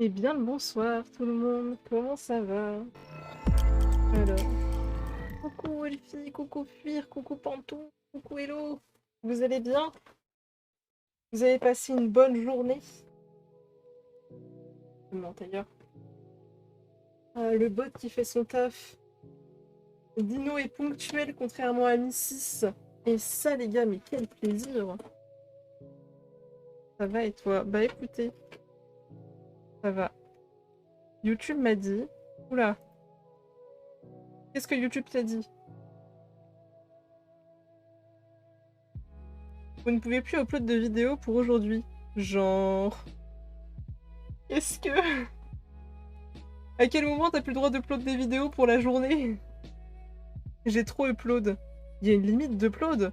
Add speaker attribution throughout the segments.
Speaker 1: Eh bien le bonsoir tout le monde, comment ça va? Alors, coucou Elfie, coucou Fuir, coucou Pantou, coucou Hello, vous allez bien? Vous avez passé une bonne journée? Bon, d'ailleurs, le bot qui fait son taf. Dino est ponctuel contrairement à Mi6. Et ça les gars, mais quel plaisir! Ça va et toi? Bah écoutez, ça va. YouTube m'a dit... Oula, qu'est-ce que YouTube t'a dit? Vous ne pouvez plus upload de vidéos pour aujourd'hui. Genre... Est-ce que... À quel moment t'as plus le droit d'upload des vidéos pour la journée? J'ai trop upload. Il y a une limite d'upload.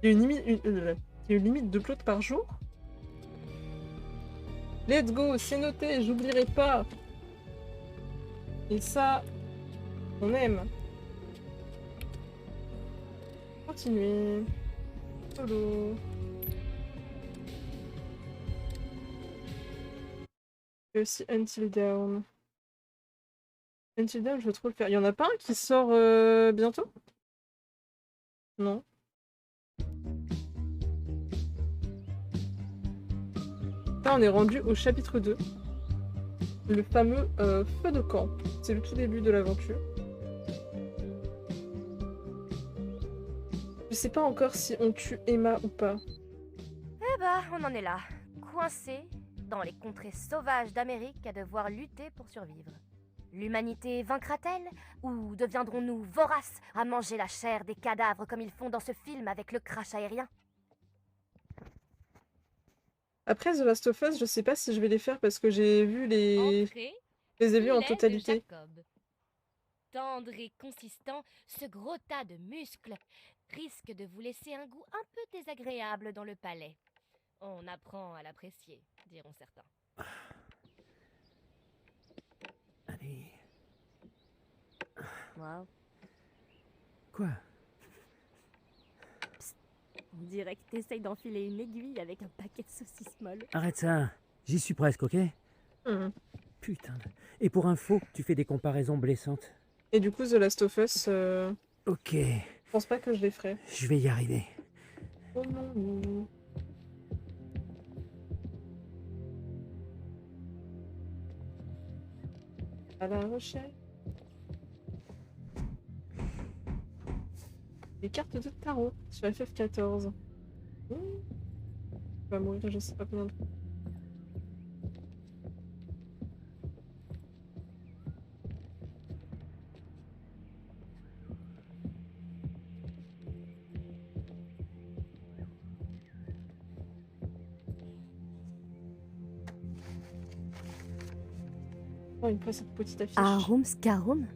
Speaker 1: Il y a une limite... il y a une limite d'upload par jour? Let's go, c'est noté, j'oublierai pas. Et ça, on aime. Continuez. Solo. Et aussi Until Dawn. Until Dawn, je veux trop le faire. Il y en a pas un qui sort bientôt? Non. Là, on est rendu au chapitre 2. Le fameux feu de camp. C'est le tout début de l'aventure. Je sais pas encore si on tue Emma ou pas.
Speaker 2: Eh bah, on en est là, coincés dans les contrées sauvages d'Amérique à devoir lutter pour survivre. L'humanité vaincra-t-elle ou deviendrons-nous voraces à manger la chair des cadavres comme ils font dans ce film avec le crash aérien?
Speaker 1: Après The Last of Us, je sais pas si je vais les faire parce que j'ai vu les...
Speaker 2: Entrée,
Speaker 1: Je les ai vus en
Speaker 2: filet de
Speaker 1: totalité.
Speaker 2: Jacob. Tendre et consistant, ce gros tas de muscles risque de vous laisser un goût un peu désagréable dans le palais. On apprend à l'apprécier, diront certains.
Speaker 3: Allez.
Speaker 2: Wow.
Speaker 3: Quoi?
Speaker 2: On dirait que t'essayes d'enfiler une aiguille avec un paquet de saucisses molles.
Speaker 3: Arrête ça. J'y suis presque, ok?
Speaker 1: Hmm.
Speaker 3: Putain. Et pour info, tu fais des comparaisons blessantes.
Speaker 1: Et du coup, The Last of Us,
Speaker 3: Ok,
Speaker 1: je pense pas que je les ferai.
Speaker 3: je vais y arriver.
Speaker 1: Oh non. À la recherche. Les cartes de tarot sur FF14. Hmm. Je vais mourir, je sais pas combien de fois. Oh, une fois cette petite affiche.
Speaker 2: Arum Scarum?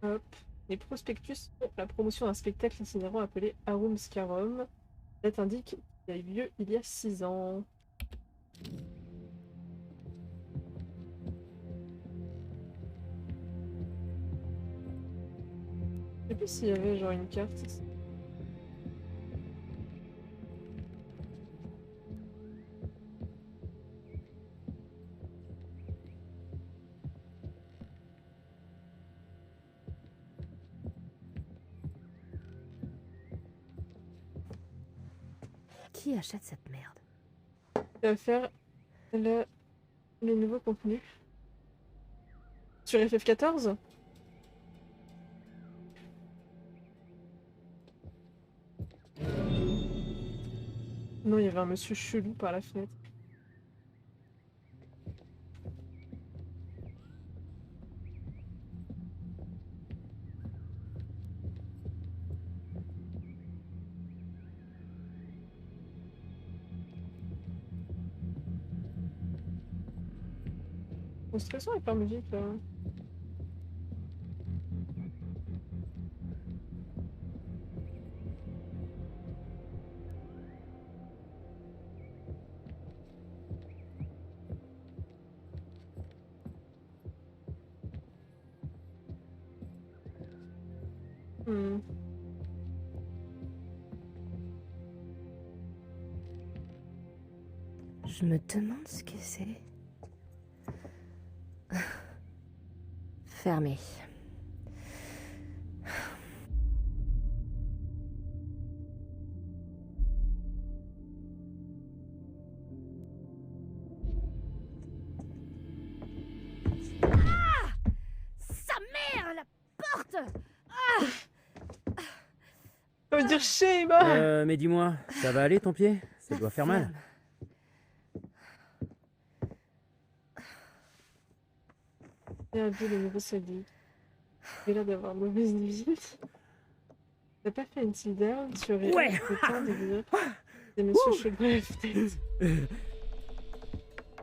Speaker 1: Hop. Les prospectus pour la promotion d'un spectacle itinérant appelé Arum Scarum. Date indique qu'il a eu lieu il y a 6 ans. Je sais plus s'il y avait genre une carte ici.
Speaker 2: Qui achète cette merde?
Speaker 1: Ça va faire le nouveau contenu. Sur FF14? Non, il y avait un monsieur chelou par la fenêtre. C'est stressant avec leur musique là. Hmm.
Speaker 2: Je me demande ce que c'est. Fermé. Ah! Sa mère, la porte!
Speaker 1: Ça veut dire Shema.
Speaker 3: Mais dis-moi, ça va aller ton pied? Ça doit faire mal.
Speaker 1: Et Abby, le nouveau sadique. Il a l'air d'avoir mauvaise vie. T'as pas fait une petite down? Tu aurais
Speaker 3: Ouais.
Speaker 1: le temps de dire c'est Monsieur Chogref, peut-être.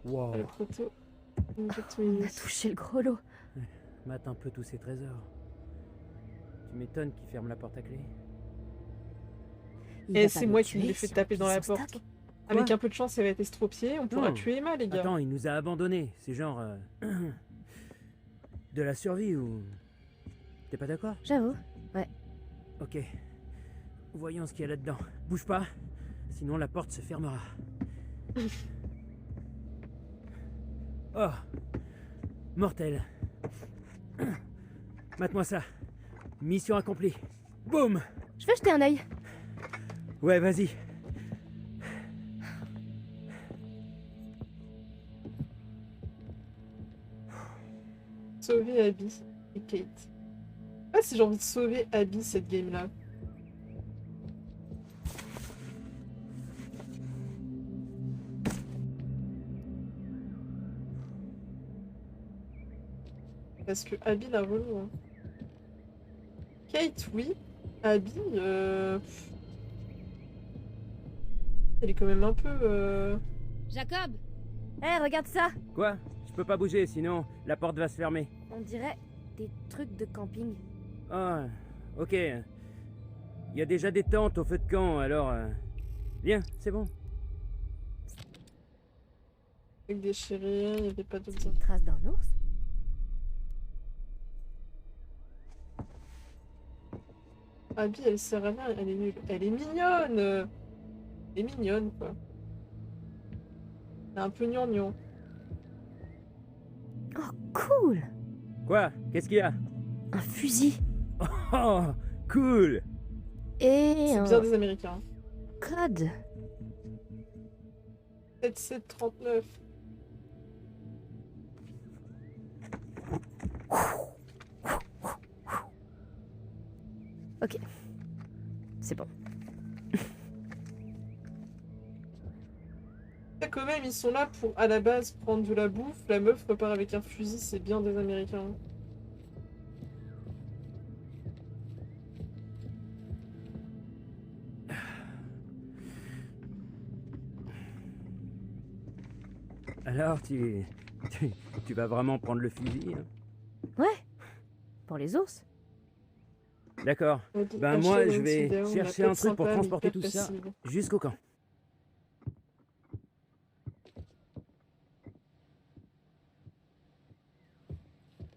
Speaker 3: Wow.
Speaker 1: Le proto.
Speaker 2: On a touché le gros lot.
Speaker 3: Mate un peu tous ces trésors. Tu m'étonnes qu'ils ferment la porte à clé.
Speaker 1: Et c'est moi qui me l'ai fait taper dans la porte.
Speaker 2: Stock.
Speaker 1: Avec un peu de chance, elle va être estropiée. On pourra
Speaker 3: Non.
Speaker 1: tuer Emma, les gars.
Speaker 3: Attends, il nous a abandonnés. C'est genre... de la survie ou... T'es pas d'accord?
Speaker 2: J'avoue.
Speaker 3: Ok. Voyons ce qu'il y a là-dedans. Bouge pas, sinon la porte se fermera. Oh! Mortel. Mate-moi ça. Mission accomplie. Boum!
Speaker 2: Je vais jeter un œil.
Speaker 3: Ouais, vas-y.
Speaker 1: Sauver Abby et Kate. Ah, si j'ai envie de sauver Abby cette game-là. Parce que Abby la relou. Hein. Kate, oui. Abby, elle est quand même un peu.
Speaker 2: Jacob! Hé, regarde ça!
Speaker 3: Quoi? Je peux pas bouger, sinon la porte va se fermer.
Speaker 2: On dirait des trucs de camping.
Speaker 3: Ah, ok. Il y a déjà des tentes au feu de camp, alors... Viens, c'est bon.
Speaker 1: Avec déchiré, il n'y avait pas d'autres.
Speaker 2: C'est une trace d'un ours?
Speaker 1: Abby, elle sert à rien, elle est nulle. Elle est mignonne! Elle est mignonne, quoi. Elle est un peu gnangnan.
Speaker 2: Oh, cool!
Speaker 3: Quoi? Qu'est-ce qu'il y a?
Speaker 2: Un fusil.
Speaker 3: Oh, cool!
Speaker 2: Et
Speaker 1: C'est
Speaker 2: un
Speaker 1: bien des Américains.
Speaker 2: code.
Speaker 1: 7739.
Speaker 2: Ok. C'est bon.
Speaker 1: Quand même, ils sont là pour, à la base, prendre de la bouffe. La meuf repart avec un fusil, c'est bien des Américains.
Speaker 3: Alors, tu vas vraiment prendre le fusil, hein?
Speaker 2: Ouais. Pour les ours.
Speaker 3: D'accord. Ben moi, je vais chercher un truc pour transporter tout ça jusqu'au camp.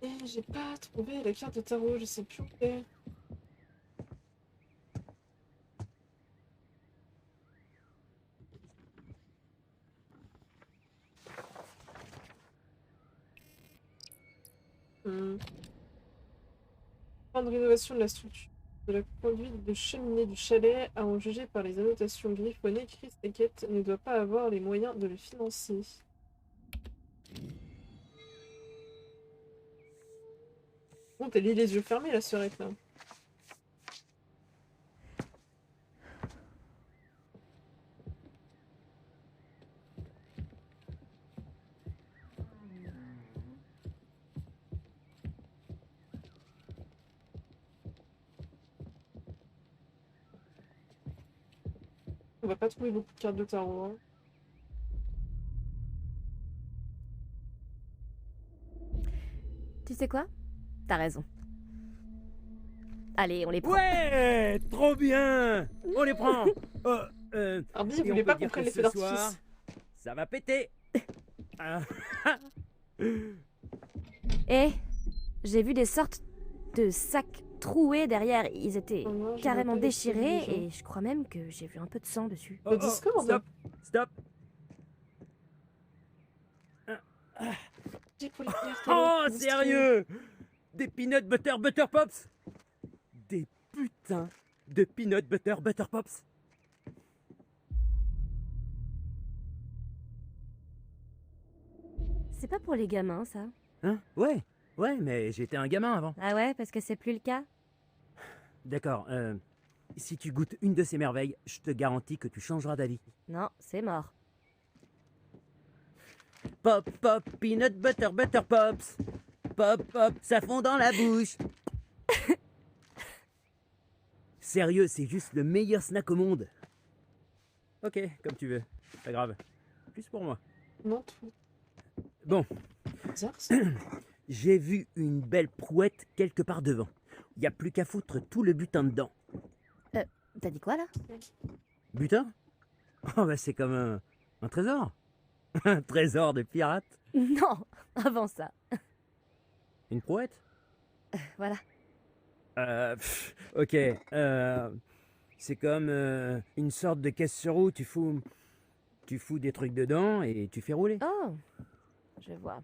Speaker 1: Et j'ai pas trouvé la carte de tarot, je sais plus où elle est. Plan de rénovation de la structure de la conduite de cheminée du chalet, à en juger par les annotations griffonnées, Chris Hackett ne doit pas avoir les moyens de le financer. Bon, t'as les yeux fermés, la sœurette, là. On va pas trouver beaucoup de cartes de tarot, hein.
Speaker 2: Tu sais quoi? T'as raison. Allez, on les prend.
Speaker 3: Ouais! Trop bien! On les prend!
Speaker 1: Arby,
Speaker 3: et
Speaker 1: vous
Speaker 3: on
Speaker 1: voulez
Speaker 3: peut
Speaker 1: pas
Speaker 3: dire
Speaker 1: qu'on prenne
Speaker 3: que
Speaker 1: les feux
Speaker 3: ce soir,
Speaker 1: d'artifice?
Speaker 3: ça va péter! Ah.
Speaker 2: Eh, j'ai vu des sortes de sacs troués derrière. Ils étaient
Speaker 1: Oh non, je
Speaker 2: carrément
Speaker 1: vois pas les
Speaker 2: déchirés
Speaker 1: trucs,
Speaker 2: et je crois même que j'ai vu un peu de sang dessus.
Speaker 3: Oh,
Speaker 1: Le Discord?
Speaker 3: Stop! Stop!
Speaker 1: J'ai pour les cuillères, tout à l'heure,
Speaker 3: Oh,
Speaker 1: c'est
Speaker 3: sérieux? Des peanut butter butter pops? Des putains de peanut butter butter pops?
Speaker 2: C'est pas pour les gamins, ça?
Speaker 3: Hein? Ouais, mais j'étais un gamin avant.
Speaker 2: Ah ouais, parce que c'est plus le cas?
Speaker 3: D'accord, si tu goûtes une de ces merveilles, je te garantis que tu changeras d'avis.
Speaker 2: Non, c'est mort.
Speaker 3: Pop, pop, peanut butter butter pops. Pop, pop, ça fond dans la bouche. Sérieux, c'est juste le meilleur snack au monde. Ok, comme tu veux. Pas grave. Plus pour moi.
Speaker 1: Non, tout.
Speaker 3: Bon,
Speaker 1: Bizarre, ça.
Speaker 3: j'ai vu une belle prouette quelque part devant. Y a plus qu'à foutre tout le butin dedans.
Speaker 2: T'as dit quoi, là?
Speaker 3: Butin? Oh bah c'est comme un trésor. Un trésor de pirate.
Speaker 2: Non, avant ça.
Speaker 3: Une prouette?
Speaker 2: Voilà.
Speaker 3: Ok. C'est comme une sorte de caisse sur roue. Tu fous des trucs dedans et tu fais rouler.
Speaker 2: Oh, je vois.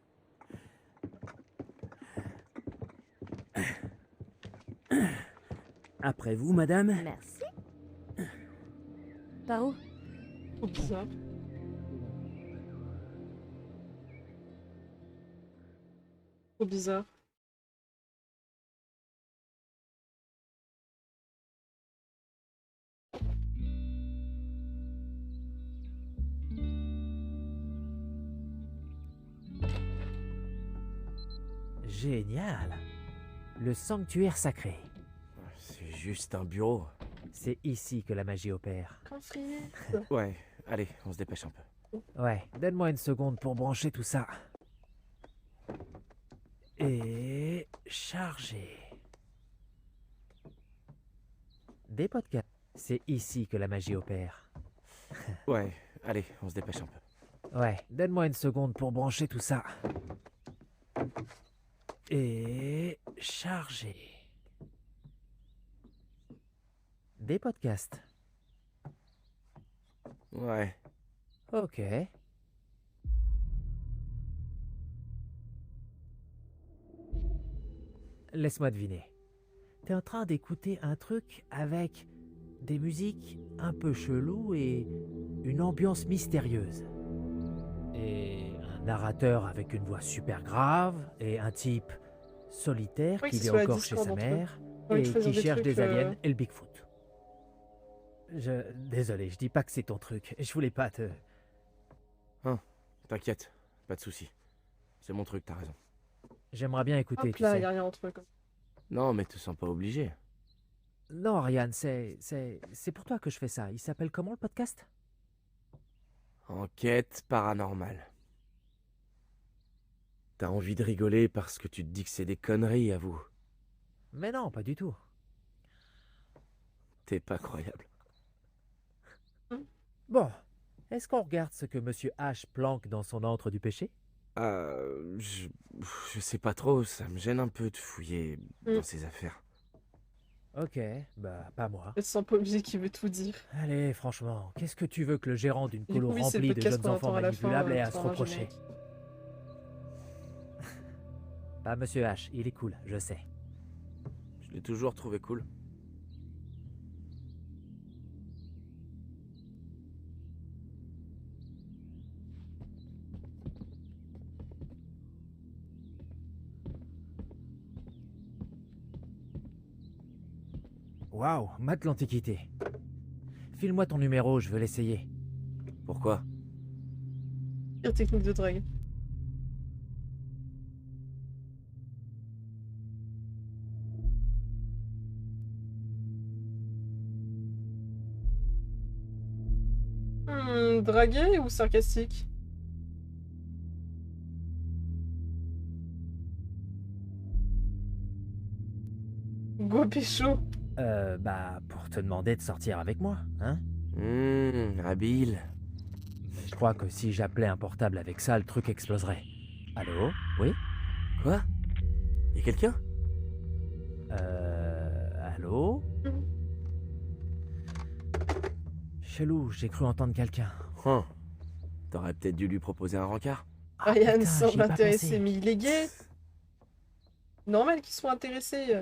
Speaker 3: Après vous, madame.
Speaker 2: Merci. Par où?
Speaker 1: Trop bizarre. Trop bizarre.
Speaker 4: Génial. Le sanctuaire sacré.
Speaker 5: C'est juste un bureau.
Speaker 4: C'est ici que la magie opère.
Speaker 1: Confrit.
Speaker 5: Ouais, allez, on se dépêche un peu.
Speaker 4: Ouais, donne-moi une seconde pour brancher tout ça. Et charger. Des podcasts. C'est ici que la magie opère.
Speaker 5: Ouais, allez, on se dépêche un peu.
Speaker 4: Ouais, donne-moi une seconde pour brancher tout ça. Et charger. Des podcasts.
Speaker 5: Ouais.
Speaker 4: Ok. Laisse-moi deviner. T'es en train d'écouter un truc avec des musiques un peu cheloues et une ambiance mystérieuse. Et un narrateur avec une voix super grave et un type solitaire
Speaker 1: Oui,
Speaker 4: qui
Speaker 1: c'est
Speaker 4: est
Speaker 1: sur la
Speaker 4: encore chez
Speaker 1: Discord
Speaker 4: sa
Speaker 1: entre eux.
Speaker 4: mère
Speaker 1: Ouais,
Speaker 4: et
Speaker 1: de choisir
Speaker 4: qui
Speaker 1: des
Speaker 4: cherche
Speaker 1: trucs,
Speaker 4: des aliens et le Bigfoot. Désolé, je dis pas que c'est ton truc. Je voulais pas te...
Speaker 5: T'inquiète, pas de soucis. C'est mon truc, t'as raison.
Speaker 4: J'aimerais bien écouter,
Speaker 1: Hop
Speaker 4: tu
Speaker 1: là,
Speaker 4: sais.
Speaker 1: y a rien entre eux. Comme...
Speaker 5: Non, mais te sens pas obligé.
Speaker 4: Non, Ryan, c'est pour toi que je fais ça. Il s'appelle comment le podcast?
Speaker 5: Enquête paranormale. T'as envie de rigoler parce que tu te dis que c'est des conneries, à vous.
Speaker 4: Mais non, pas du tout.
Speaker 5: T'es pas croyable.
Speaker 4: Bon, est-ce qu'on regarde ce que Monsieur H planque dans son antre du péché?
Speaker 5: Je sais pas trop, ça me gêne un peu de fouiller dans ses affaires.
Speaker 4: Ok, bah pas moi.
Speaker 1: Elle se sent pas obligée qu'il veut tout dire.
Speaker 4: Allez, franchement, qu'est-ce que tu veux que le gérant d'une
Speaker 1: Du
Speaker 4: colo
Speaker 1: coup, oui, c'est le
Speaker 4: remplie de
Speaker 1: podcast
Speaker 4: jeunes
Speaker 1: qu'on
Speaker 4: enfants
Speaker 1: entend à la fin,
Speaker 4: manipulables ait à
Speaker 1: tu
Speaker 4: se
Speaker 1: auras un
Speaker 4: reprocher?
Speaker 1: générique.
Speaker 4: Bah Monsieur H, il est cool, je sais.
Speaker 5: Je l'ai toujours trouvé cool.
Speaker 4: Waouh, mate l'Antiquité. File-moi ton numéro, je veux l'essayer.
Speaker 5: Pourquoi?
Speaker 1: Pire technique de drague. Dragué ou sarcastique? Go pécho.
Speaker 4: Bah pour te demander de sortir avec moi, hein?
Speaker 5: Habile.
Speaker 4: Mais je crois que si j'appelais un portable avec ça, le truc exploserait. Allô? Oui?
Speaker 5: Quoi? Y'a quelqu'un?
Speaker 4: Allô? Chelou, j'ai cru entendre quelqu'un.
Speaker 5: T'aurais peut-être dû lui proposer un rencard.
Speaker 4: Ah,
Speaker 1: Ryan
Speaker 4: putain,
Speaker 1: semble
Speaker 4: j'y ai pas
Speaker 1: intéressé,
Speaker 4: pensé.
Speaker 1: mais il est gay. Normal qu'ils soient intéressés.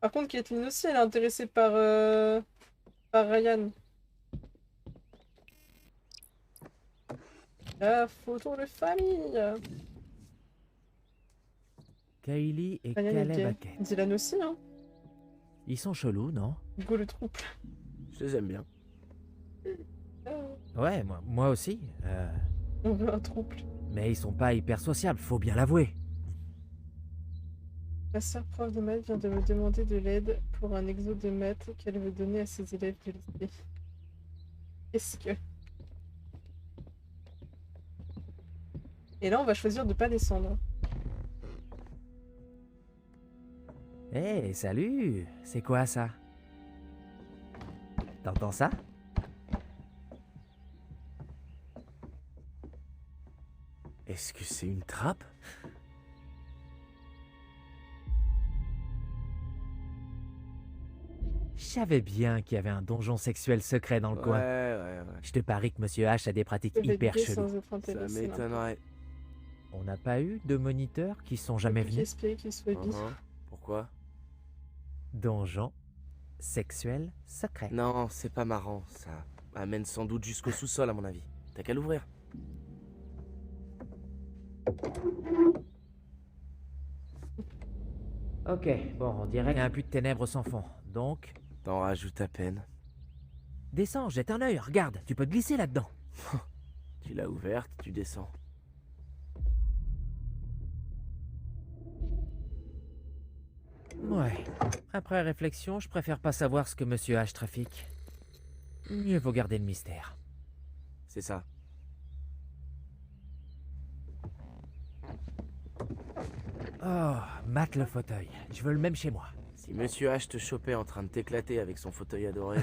Speaker 1: Par contre, Caitlyn aussi, elle est intéressée par Ryan. La photo de famille.
Speaker 4: Kylie et
Speaker 1: Ryan est
Speaker 4: Caleb
Speaker 1: gay.
Speaker 4: Hackett.
Speaker 1: Dylan aussi, hein.
Speaker 4: Ils sont chelous, non?
Speaker 1: Go le trouble.
Speaker 5: Je les aime bien.
Speaker 4: Ouais, moi aussi.
Speaker 1: On veut un trouble.
Speaker 4: Mais ils sont pas hyper sociables, faut bien l'avouer.
Speaker 1: Ma sœur prof de maths vient de me demander de l'aide pour un exo de maths qu'elle veut donner à ses élèves du lycée. Est-ce que... Et là, on va choisir de pas descendre.
Speaker 4: Hé, salut! C'est quoi ça? T'entends ça?
Speaker 5: Est-ce que c'est une trappe?
Speaker 4: Je savais bien qu'il y avait un donjon sexuel secret dans le coin.
Speaker 5: Ouais.
Speaker 4: Je te parie que Monsieur H a des pratiques
Speaker 1: Je vais
Speaker 4: hyper
Speaker 1: gay
Speaker 4: cheloues.
Speaker 1: sans être
Speaker 5: Ça
Speaker 1: intéressé,
Speaker 5: m'étonnerait.
Speaker 4: On n'a pas eu de moniteurs qui sont jamais venus?
Speaker 1: J'espérais qu'il soit bi.
Speaker 5: Pourquoi?
Speaker 4: Donjon sexuel secret.
Speaker 5: Non, c'est pas marrant. Ça amène sans doute jusqu'au sous-sol, à mon avis. T'as qu'à l'ouvrir.
Speaker 4: Ok, bon, on dirait qu'il y a un puits de ténèbres sans fond. Donc,
Speaker 5: T'en rajoutes à peine.
Speaker 4: descends, jette un œil, regarde, tu peux te glisser là-dedans.
Speaker 5: Tu l'as ouverte, tu descends.
Speaker 4: Ouais. Après réflexion, je préfère pas savoir ce que Monsieur H trafique. Mieux vaut garder le mystère.
Speaker 5: C'est ça.
Speaker 4: Oh, mate le fauteuil. Je veux le même chez moi.
Speaker 5: Si Monsieur H te chopait en train de t'éclater avec son fauteuil adoré.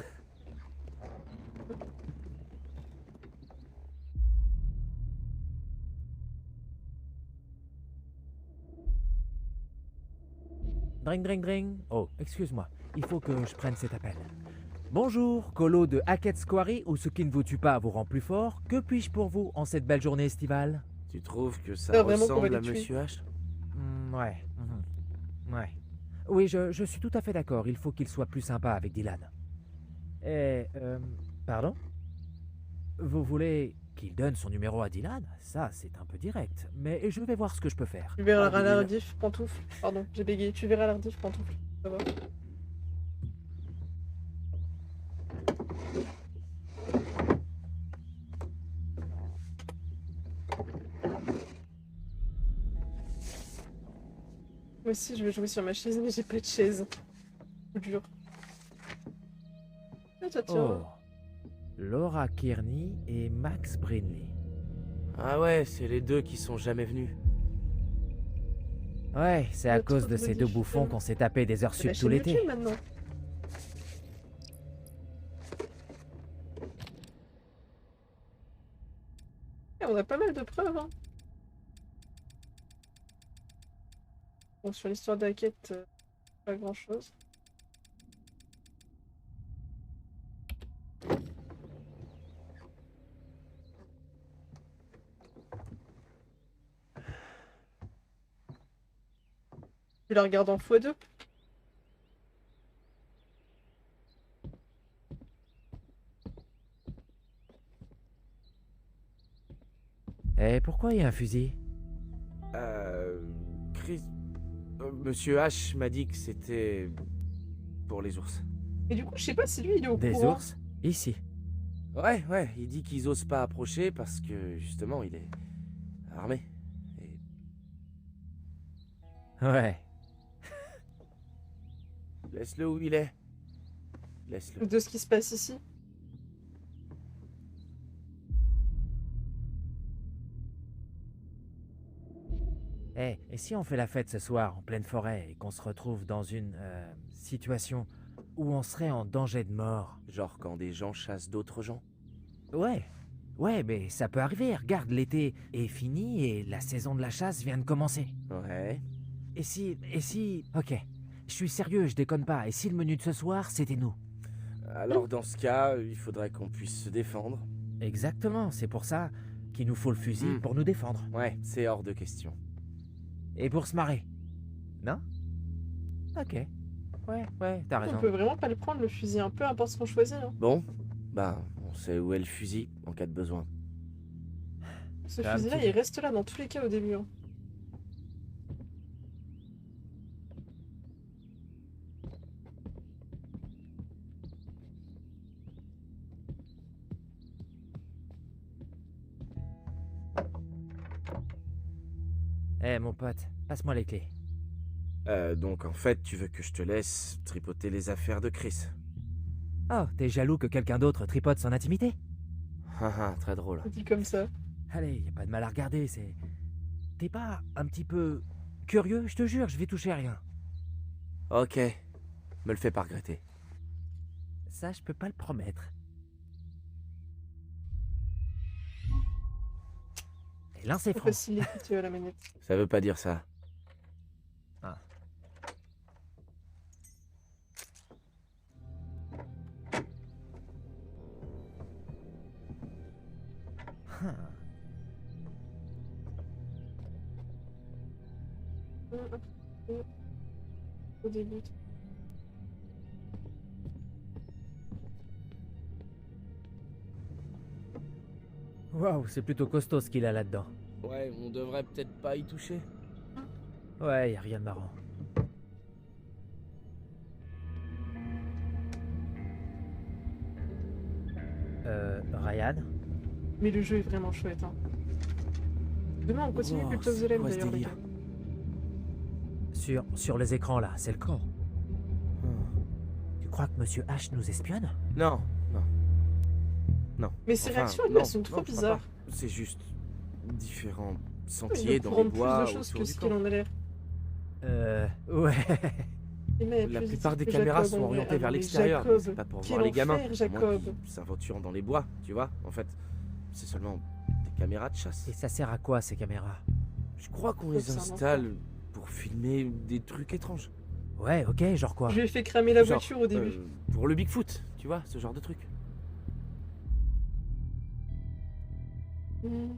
Speaker 4: Dring, dring, dring. Oh, excuse-moi. Il faut que je prenne cet appel. Bonjour, Colo de Hackett's Quarry, où ce qui ne vous tue pas vous rend plus fort. Que puis-je pour vous en cette belle journée estivale?
Speaker 5: Tu trouves que ça
Speaker 1: Ah, vraiment qu'on va
Speaker 5: ressemble
Speaker 1: les
Speaker 5: à
Speaker 1: tuer.
Speaker 5: Monsieur H?
Speaker 4: Ouais. Ouais. Oui, je suis tout à fait d'accord. Il faut qu'il soit plus sympa avec Dylan. Pardon? Vous voulez qu'il donne son numéro à Dylan? Ça, c'est un peu direct. Mais je vais voir ce que je peux faire.
Speaker 1: Tu verras
Speaker 5: Ah,
Speaker 1: la
Speaker 5: Dylan.
Speaker 1: rediff, pantoufle. Pardon, j'ai bégayé. Tu verras la rediff, pantoufle. Ça va. Moi aussi, je vais jouer sur ma chaise, mais j'ai pas de chaise. Coup dur. Ah, tiens, tiens.
Speaker 4: Oh. Laura Kearney et Max Brinley.
Speaker 5: Ah ouais, c'est les deux qui sont jamais venus.
Speaker 4: Ouais, c'est à
Speaker 1: Le
Speaker 4: cause
Speaker 1: truc
Speaker 4: de
Speaker 1: de
Speaker 4: ces deux
Speaker 1: diffusion.
Speaker 4: bouffons qu'on s'est tapé des heures
Speaker 1: C'est la
Speaker 4: sup tout
Speaker 1: chaîne
Speaker 4: l'été.
Speaker 1: YouTube maintenant. Eh, on a pas mal de preuves, hein. Bon, sur l'histoire d'Hackett, pas grand chose. Tu la regardes en x2?
Speaker 4: Et pourquoi il y a un fusil?
Speaker 5: Chris... Monsieur H m'a dit que c'était... pour les ours.
Speaker 1: Et du coup, je sais pas si lui, il est au
Speaker 4: Des
Speaker 1: courant.
Speaker 4: ours? Ici.
Speaker 5: Ouais, il dit qu'ils osent pas approcher parce que, justement, il est... armé. Et...
Speaker 4: Ouais.
Speaker 5: Laisse-le où il est. Laisse-le.
Speaker 1: De ce qui se passe ici.
Speaker 4: Et si on fait la fête ce soir en pleine forêt et qu'on se retrouve dans une situation où on serait en danger de mort?
Speaker 5: Genre quand des gens chassent d'autres gens.
Speaker 4: Ouais, mais ça peut arriver. Regarde, l'été est fini et la saison de la chasse vient de commencer.
Speaker 5: Ouais.
Speaker 4: Et si... Ok, je suis sérieux, je déconne pas. Et si le menu de ce soir, c'était nous?
Speaker 5: Alors dans ce cas, il faudrait qu'on puisse se défendre.
Speaker 4: Exactement, c'est pour ça qu'il nous faut le fusil pour nous défendre.
Speaker 5: Ouais, c'est hors de question.
Speaker 4: Et pour se marrer. Non? Ok. Ouais, t'as
Speaker 1: On
Speaker 4: raison.
Speaker 1: peut vraiment pas le prendre, le fusil, peu importe ce qu'on choisit. Hein.
Speaker 5: Bon, bah, on sait où est le fusil en cas de besoin.
Speaker 1: Ce
Speaker 4: T'as un
Speaker 1: fusil-là,
Speaker 4: petit-
Speaker 1: il reste là dans tous les cas au début. Hein.
Speaker 4: Mon pote, passe-moi les clés.
Speaker 5: Donc en fait, tu veux que je te laisse tripoter les affaires de Chris.
Speaker 4: Oh, t'es jaloux que quelqu'un d'autre tripote son intimité?
Speaker 5: Haha, très drôle.
Speaker 1: Dit comme ça.
Speaker 4: Allez, y a pas de mal à regarder, c'est... T'es pas un petit peu curieux? Je te jure, je vais toucher à rien.
Speaker 5: Ok, me le fais pas regretter.
Speaker 4: Ça, je peux pas le promettre. Et l'un, c'est
Speaker 1: Trop
Speaker 4: franc.
Speaker 1: facile l'écoute à la manette.
Speaker 5: Ça veut pas dire ça.
Speaker 4: Ah.
Speaker 1: Au début.
Speaker 4: Waouh, c'est plutôt costaud ce qu'il a là-dedans.
Speaker 5: Ouais, on devrait peut-être pas y toucher.
Speaker 4: Ouais, y a rien de marrant. Ryan?
Speaker 1: Mais le jeu est vraiment chouette. Hein. Demain, on continue
Speaker 5: Wow,
Speaker 1: Cult of the
Speaker 5: c'est
Speaker 1: Lamb
Speaker 5: quoi ce
Speaker 1: d'ailleurs, les
Speaker 5: délire
Speaker 1: gars.
Speaker 4: Sur les écrans là, c'est le camp. Tu crois que Monsieur H nous espionne?
Speaker 5: Non, non. Non.
Speaker 1: Mais ses
Speaker 5: Enfin,
Speaker 1: réactions,
Speaker 5: non,
Speaker 1: elles sont trop
Speaker 5: non, je crois
Speaker 1: bizarres.
Speaker 5: pas. C'est juste différents
Speaker 1: Il
Speaker 5: sentiers
Speaker 1: doit
Speaker 5: dans les
Speaker 1: prendre
Speaker 5: bois
Speaker 1: plus de choses
Speaker 5: autour
Speaker 1: que
Speaker 5: du
Speaker 1: ce qu'il
Speaker 5: camp.
Speaker 1: en a l'air.
Speaker 4: Ouais.
Speaker 5: La plupart des caméras sont orientées vers l'extérieur, mais c'est pas pour voir les gamins. À moins qu'ils s'aventurent dans les bois, tu vois. En fait, c'est seulement des caméras de chasse.
Speaker 4: Et ça sert à quoi ces caméras?
Speaker 5: Je crois qu'on
Speaker 1: Ça,
Speaker 5: les
Speaker 1: c'est un
Speaker 5: installe pour filmer des trucs étranges.
Speaker 4: Ouais, ok, genre quoi?
Speaker 1: Je lui ai fait cramer la
Speaker 5: Genre,
Speaker 1: voiture au début.
Speaker 5: Pour le Bigfoot, tu vois, ce genre de truc.
Speaker 1: Hmm.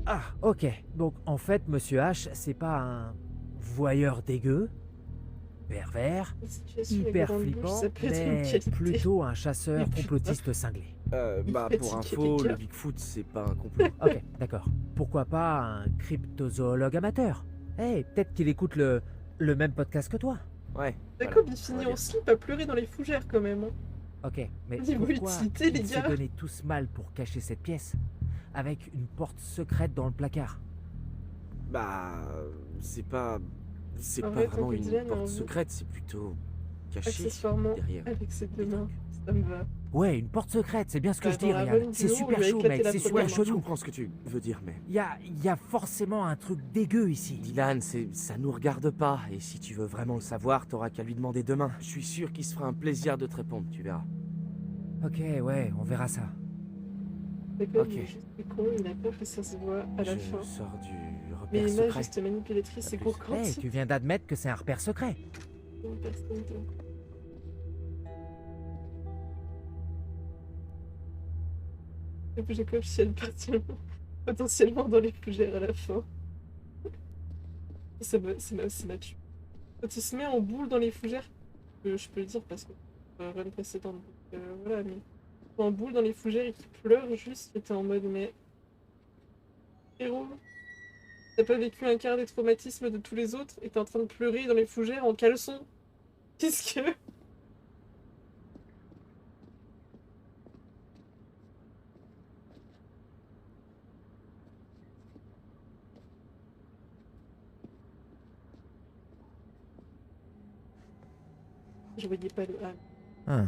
Speaker 4: Ah, ok. Donc en fait, Monsieur H, c'est pas un voyeur dégueu, pervers,
Speaker 1: La situation est
Speaker 4: hyper
Speaker 1: grande bouche,
Speaker 4: flippant,
Speaker 1: ça peut être une
Speaker 4: mais
Speaker 1: qualité.
Speaker 4: plutôt un chasseur
Speaker 1: Mais putain.
Speaker 4: complotiste cinglé.
Speaker 5: Bah,
Speaker 1: fait
Speaker 5: pour
Speaker 1: tiquer
Speaker 5: info,
Speaker 1: les
Speaker 5: le
Speaker 1: gars.
Speaker 5: Bigfoot, c'est pas un complot.
Speaker 4: Ok, d'accord. Pourquoi pas un cryptozoologue amateur? Eh, peut-être qu'il écoute le même podcast que toi.
Speaker 5: Ouais.
Speaker 1: Jacob,
Speaker 5: voilà,
Speaker 1: il
Speaker 5: on
Speaker 1: finit
Speaker 5: va
Speaker 1: en
Speaker 5: dire.
Speaker 1: slip à pleurer dans les fougères quand même. Hein.
Speaker 4: Ok, mais
Speaker 1: Niveau
Speaker 4: pourquoi
Speaker 1: utilité, les
Speaker 4: il s'est
Speaker 1: gars.
Speaker 4: donné tout ce mal pour cacher cette pièce avec une porte secrète dans le placard?
Speaker 5: Bah, c'est pas
Speaker 1: En
Speaker 5: pas
Speaker 1: vrai,
Speaker 5: vraiment
Speaker 1: ton
Speaker 5: une
Speaker 1: quotidien,
Speaker 5: porte
Speaker 1: on-
Speaker 5: secrète, c'est plutôt caché
Speaker 1: Accessoirement,
Speaker 5: derrière.
Speaker 1: avec ses deux
Speaker 5: des
Speaker 1: mains,
Speaker 5: trucs.
Speaker 1: ça me va.
Speaker 4: Ouais, une porte secrète, c'est bien ce que
Speaker 1: Bah,
Speaker 4: je dis,
Speaker 1: dans la
Speaker 4: Ryan.
Speaker 1: bonne
Speaker 4: C'est
Speaker 1: du
Speaker 4: super
Speaker 1: jour, il lui a
Speaker 4: chaud,
Speaker 1: éclaté
Speaker 4: mec,
Speaker 1: la
Speaker 4: c'est
Speaker 1: première
Speaker 4: super
Speaker 5: Ouais, je
Speaker 4: chelou.
Speaker 5: comprends ce que tu veux dire, mais
Speaker 4: Il y a forcément un truc dégueu ici.
Speaker 5: Dylan, ça nous regarde pas. Et si tu veux vraiment le savoir, t'auras qu'à lui demander demain. Je suis sûr qu'il se fera un plaisir de te répondre, tu verras.
Speaker 4: Ok, ouais, on verra ça.
Speaker 1: Jacob,
Speaker 5: Ok.
Speaker 1: il est juste con, il a peur que ça se voit à la
Speaker 5: Je
Speaker 1: fin.
Speaker 5: sors du
Speaker 1: Mais
Speaker 5: repère
Speaker 1: Emma,
Speaker 5: secret.
Speaker 1: juste manipulatrice,
Speaker 5: À
Speaker 1: c'est
Speaker 5: plus.
Speaker 1: pour quand
Speaker 4: Hey, tu viens d'admettre que c'est un repère secret.
Speaker 1: Personne d'autre. Et puis Jacob chiale potentiellement dans les fougères à la fin. Ça m'a tué. Quand il se met en boule dans les fougères, je peux le dire parce que run précédente, donc voilà, mais en boule dans les fougères et qui pleure juste, j'étais en mode mais héros, t'as pas vécu un quart des traumatismes de tous les autres et t'es en train de pleurer dans les fougères en caleçon. Qu'est-ce que... Je voyais pas le A.
Speaker 4: Hein.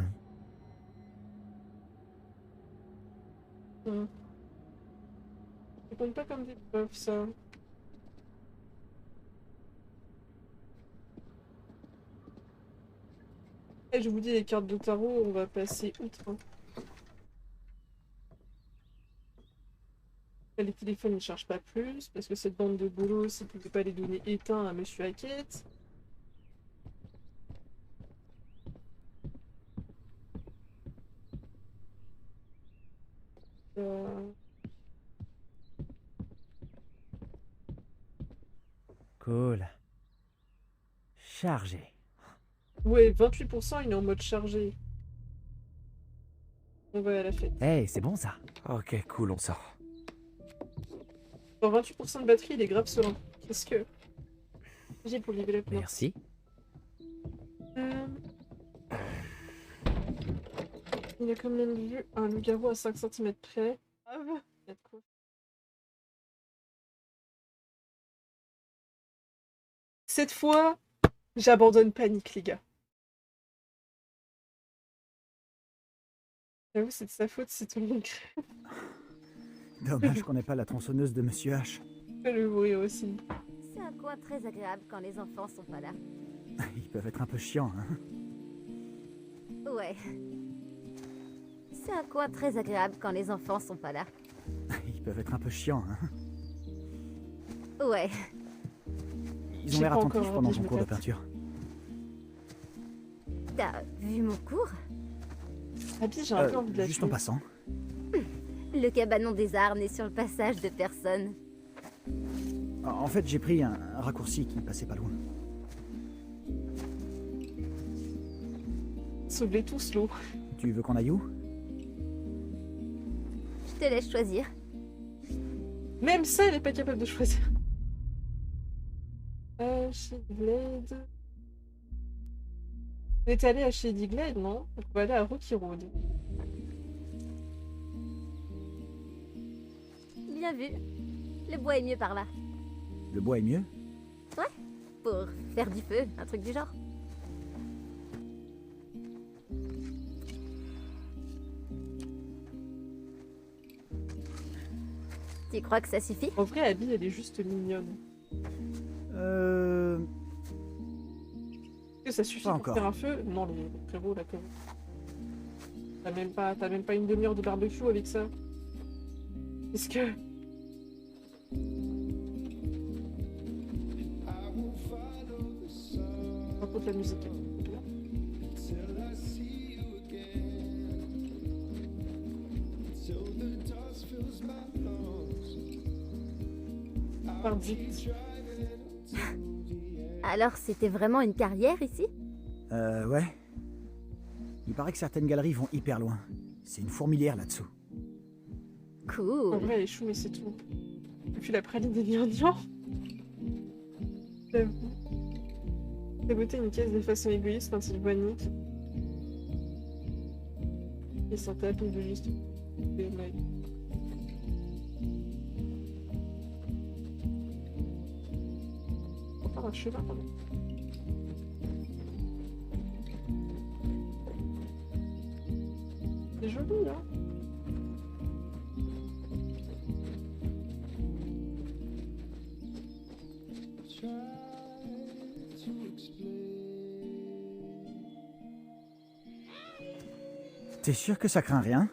Speaker 1: Ça compte pas comme des preuves, ça. Et je vous dis, les cartes de tarot, on va passer outre. Hein. Là, les téléphones ne chargent pas plus, parce que cette bande de bolos, ils ne pouvaient pas les donner éteints à Monsieur Hackett.
Speaker 4: Cool. Chargé.
Speaker 1: Ouais, 28%, il est en mode chargé. On va à la fête.
Speaker 4: Hey, c'est bon ça.
Speaker 5: Ok, cool, on sort.
Speaker 1: Dans 28% de batterie, il est grave serein. Qu'est-ce que... J'ai pour lever la porte.
Speaker 4: Merci.
Speaker 1: Il a quand même vu un loup-garou à 5 cm près. Grave. Cette fois, j'abandonne Panique, les gars. J'avoue, c'est de sa faute si tout le monde crève.
Speaker 6: Dommage qu'on n'ait pas la tronçonneuse de Monsieur H.
Speaker 1: Fais le bruit aussi.
Speaker 2: C'est un coin très agréable quand les enfants sont pas là.
Speaker 6: Ils peuvent être un peu chiants, hein.
Speaker 2: Ouais. C'est un coin très agréable quand les enfants sont pas là.
Speaker 6: Ils peuvent être un peu chiants, hein.
Speaker 2: Ouais.
Speaker 6: Ils ont l'air attentifs pendant ton cours de peinture.
Speaker 2: T'as vu mon cours?
Speaker 1: Abby, j'ai un peu envie de la
Speaker 6: juste en passant.
Speaker 2: Le cabanon des arts n'est sur le passage de personne.
Speaker 6: En fait, j'ai pris un raccourci qui passait pas loin.
Speaker 1: Sauvez tous l'eau.
Speaker 6: Tu veux qu'on aille où?
Speaker 2: Je te laisse choisir.
Speaker 1: Même ça, elle est pas capable de choisir. Shady Glade. On est allé à Shady Glade, non? On va aller à Rocky Road.
Speaker 2: Bien vu. Le bois est mieux par là.
Speaker 6: Le bois est mieux?
Speaker 2: Ouais, pour faire du feu, un truc du genre. Tu crois que ça suffit?
Speaker 1: En vrai, Abby, elle est juste mignonne. Est-ce que ça suffit
Speaker 6: pas
Speaker 1: pour
Speaker 6: encore.
Speaker 1: faire un feu? Non, les frérots, là, comme... T'as même pas une demi-heure de barbecue avec ça? Est-ce que... Par contre, la musique est bien. Pardon.
Speaker 2: Alors, c'était vraiment une carrière ici?
Speaker 6: Ouais. Il paraît que certaines galeries vont hyper loin. C'est une fourmilière là-dessous.
Speaker 1: En
Speaker 2: Cool.
Speaker 1: vrai, elle est chou, mais c'est tout. Et puis la praline des Indiens. J'avoue. Saboter une caisse de façon égoïste quand il voit Nick. Il s'en tape, il veut juste... On part un chemin, quand même. C'est joli, hein.
Speaker 6: T'es sûr que ça craint rien?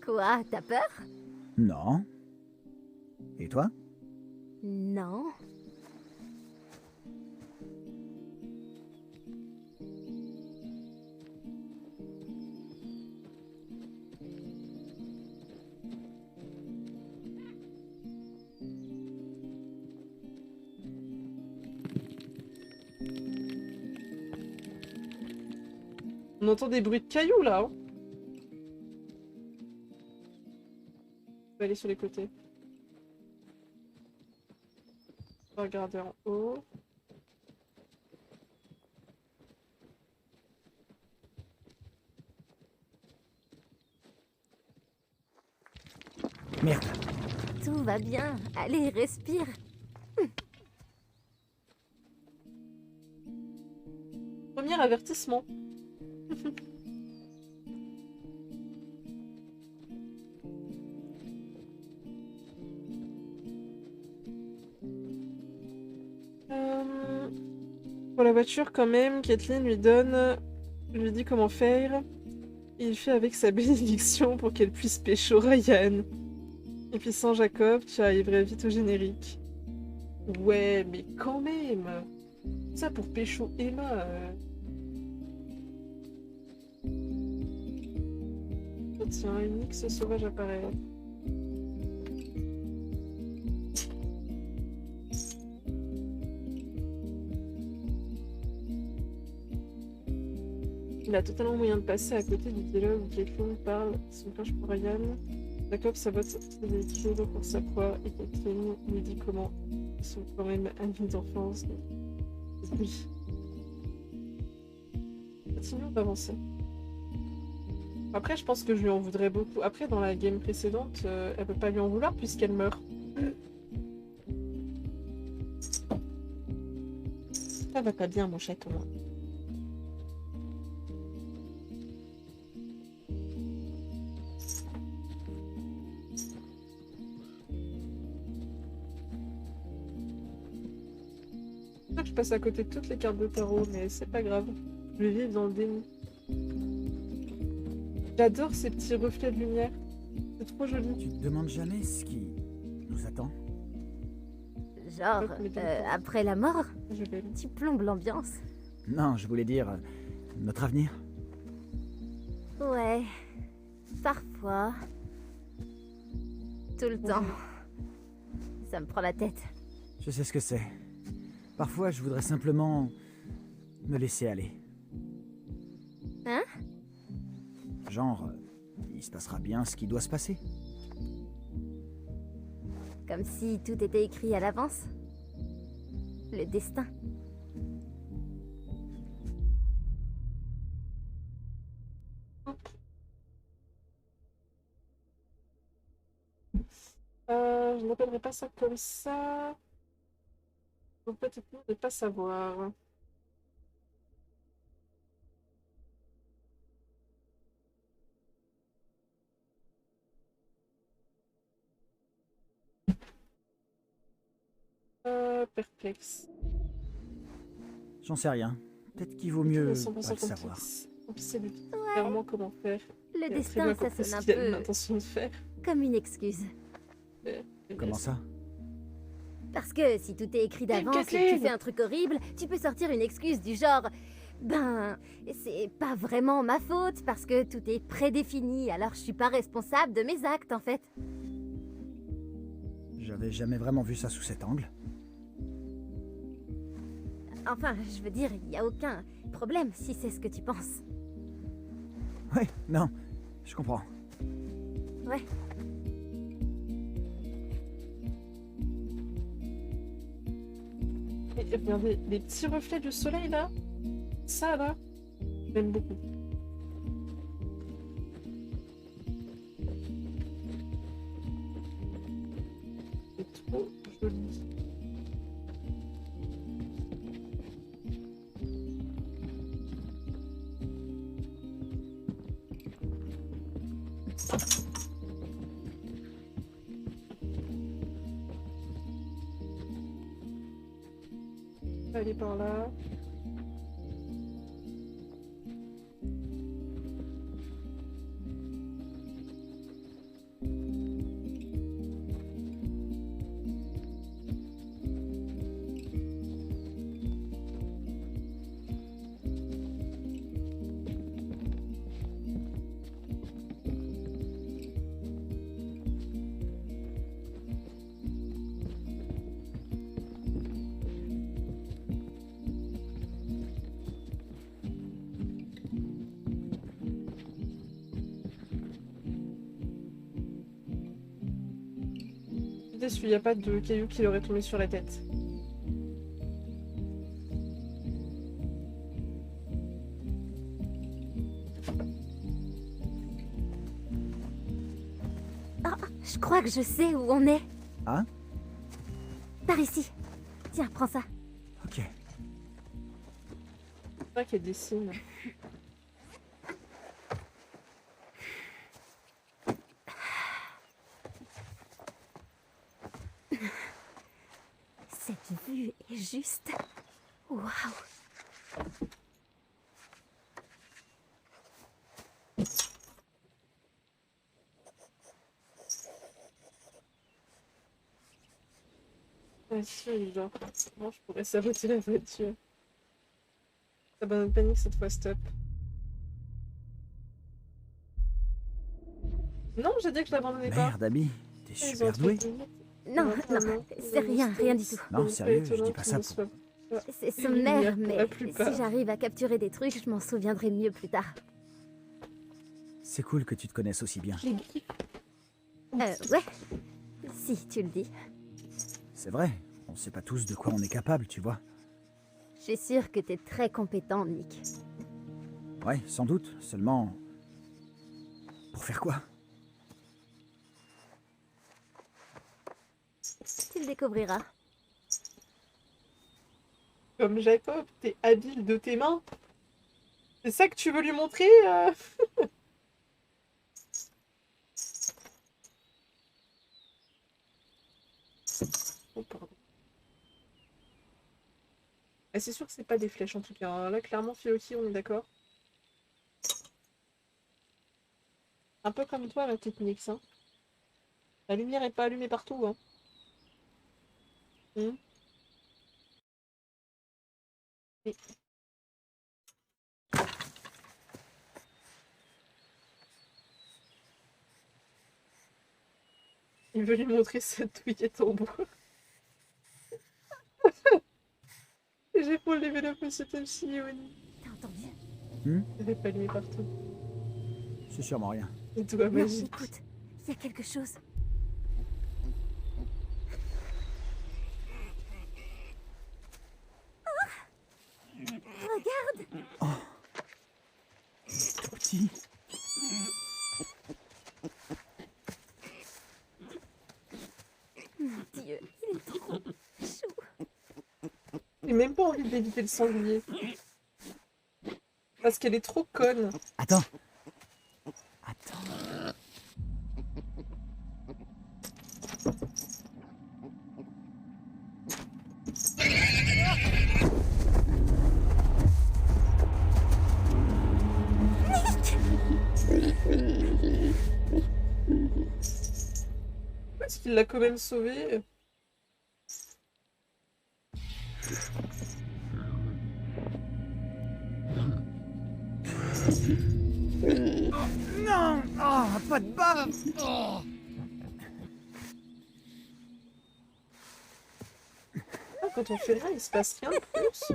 Speaker 2: Quoi, t'as peur?
Speaker 6: Non. Et toi?
Speaker 2: Non.
Speaker 1: On entend des bruits de cailloux là. Hein. On va aller sur les côtés. On va regarder en haut.
Speaker 6: Merde.
Speaker 2: Tout va bien. Allez, respire.
Speaker 1: Premier avertissement. Pour la voiture quand même, Kathleen lui dit comment faire. Et il fait avec sa bénédiction pour qu'elle puisse pécho Ryan. Et puis sans Jacob, tu arriverais vite au générique. Ouais, mais quand même. Ça pour pécho Emma. Oh, tiens, une X sauvage apparaît. Il a totalement moyen de passer à côté du dialogue où Caitlin parle son crush pour Ryan. Jacob sabote ses véhicules pour sa proie et Caitlin lui dit comment ils sont quand même amis d'enfance. Oui. Continuons d'avancer. Après, je pense que je lui en voudrais beaucoup. Après, dans la game précédente, elle peut pas lui en vouloir puisqu'elle meurt. Ça va pas bien, mon chaton. Je passe à côté de toutes les cartes de tarot, mais c'est pas grave. Je vais vivre dans le déni. J'adore ces petits reflets de lumière. C'est trop joli.
Speaker 6: Tu te demandes jamais ce qui nous attend?
Speaker 2: Genre, après la mort,
Speaker 1: Je vais...
Speaker 2: tu plombes l'ambiance.
Speaker 6: Non, je voulais dire notre avenir.
Speaker 2: Ouais, parfois. Tout le temps. Ça me prend la tête.
Speaker 6: Je sais ce que c'est. Parfois, je voudrais simplement me laisser aller.
Speaker 2: Hein?
Speaker 6: Genre, il se passera bien ce qui doit se passer.
Speaker 2: Comme si tout était écrit à l'avance. Le destin.
Speaker 1: Je n'appellerai pas ça comme ça. Donc peut-être mieux de ne pas savoir. Perplexe.
Speaker 6: J'en sais rien. Peut-être qu'il vaut mieux
Speaker 1: Ils sont
Speaker 6: pas le
Speaker 1: complexe.
Speaker 6: savoir.
Speaker 1: En plus, c'est lui clairement comment faire.
Speaker 2: Le
Speaker 1: Il a
Speaker 2: destin,
Speaker 1: très bien
Speaker 2: ça
Speaker 1: compris
Speaker 2: sonne un
Speaker 1: ce qu'il avait
Speaker 2: peu
Speaker 1: l'intention de faire.
Speaker 2: comme une excuse.
Speaker 6: Comment ça?
Speaker 2: Parce que si tout est écrit d'avance et que tu
Speaker 1: Kathleen
Speaker 2: fais un truc horrible, tu peux sortir une excuse du genre ben, c'est pas vraiment ma faute parce que tout est prédéfini, alors je suis pas responsable de mes actes en fait.
Speaker 6: J'avais jamais vraiment vu ça sous cet angle.
Speaker 2: Enfin, je veux dire, il y a aucun problème si c'est ce que tu penses.
Speaker 6: Ouais, non, je comprends.
Speaker 2: Ouais.
Speaker 1: Et regardez, les petits reflets du soleil là, ça là, j'aime beaucoup. C'est trop joli. Aller par là. Déçu, il n'y a pas de caillou qui leur est tombé sur la tête.
Speaker 2: Ah, je crois que je sais où on est.
Speaker 6: Hein?
Speaker 2: Par ici. Tiens, prends ça.
Speaker 6: Ok.
Speaker 1: C'est vrai qu'elle dessine.
Speaker 2: Cette vue est juste... Waouh.
Speaker 1: Ouais, si, genre, moi je pourrais saboter la voiture. Abandonne panique cette fois, stop. Non, j'ai dit que je l'abandonnais pas.
Speaker 6: Merde, Abby, t'es super douée.
Speaker 2: Non, non, c'est rien du tout.
Speaker 6: Non, sérieux, je dis pas ça pour...
Speaker 2: C'est sommaire, mais si j'arrive à capturer des trucs, je m'en souviendrai mieux plus tard.
Speaker 6: C'est cool que tu te connaisses aussi bien.
Speaker 2: Ouais, si tu le dis.
Speaker 6: C'est vrai, on sait pas tous de quoi on est capable, tu vois.
Speaker 2: Je suis sûre que t'es très compétent, Nick.
Speaker 6: Ouais, sans doute, seulement... Pour faire quoi?
Speaker 2: Tu le découvriras.
Speaker 1: Comme Jacob, t'es habile de tes mains. C'est ça que tu veux lui montrer Oh, pardon. Ah, c'est sûr que c'est pas des flèches en tout cas. Hein. Là, clairement, Filoki, on est d'accord. Un peu comme toi, la technique, ça. La lumière est pas allumée partout. Hein. Et... Il veut lui montrer cette douillette en bois. J'ai pour le level up, monsieur Temchi, Yoni.
Speaker 2: T'as entendu?
Speaker 1: Il n'est pas allumé partout.
Speaker 6: C'est sûrement rien.
Speaker 1: Et toi,
Speaker 2: Non,
Speaker 1: magique.
Speaker 2: écoute, il y a quelque chose. Regarde!
Speaker 6: Oh. Tout petit.
Speaker 2: Mon Dieu, il est trop chou.
Speaker 1: J'ai même pas envie d'éviter le sanglier. Parce qu'elle est trop conne.
Speaker 6: Attends.
Speaker 1: Est-ce qu'il l'a quand même sauvé?
Speaker 6: Non! Oh, pas de bave! Oh.
Speaker 1: Ah, quand on fait là, il se passe rien de plus.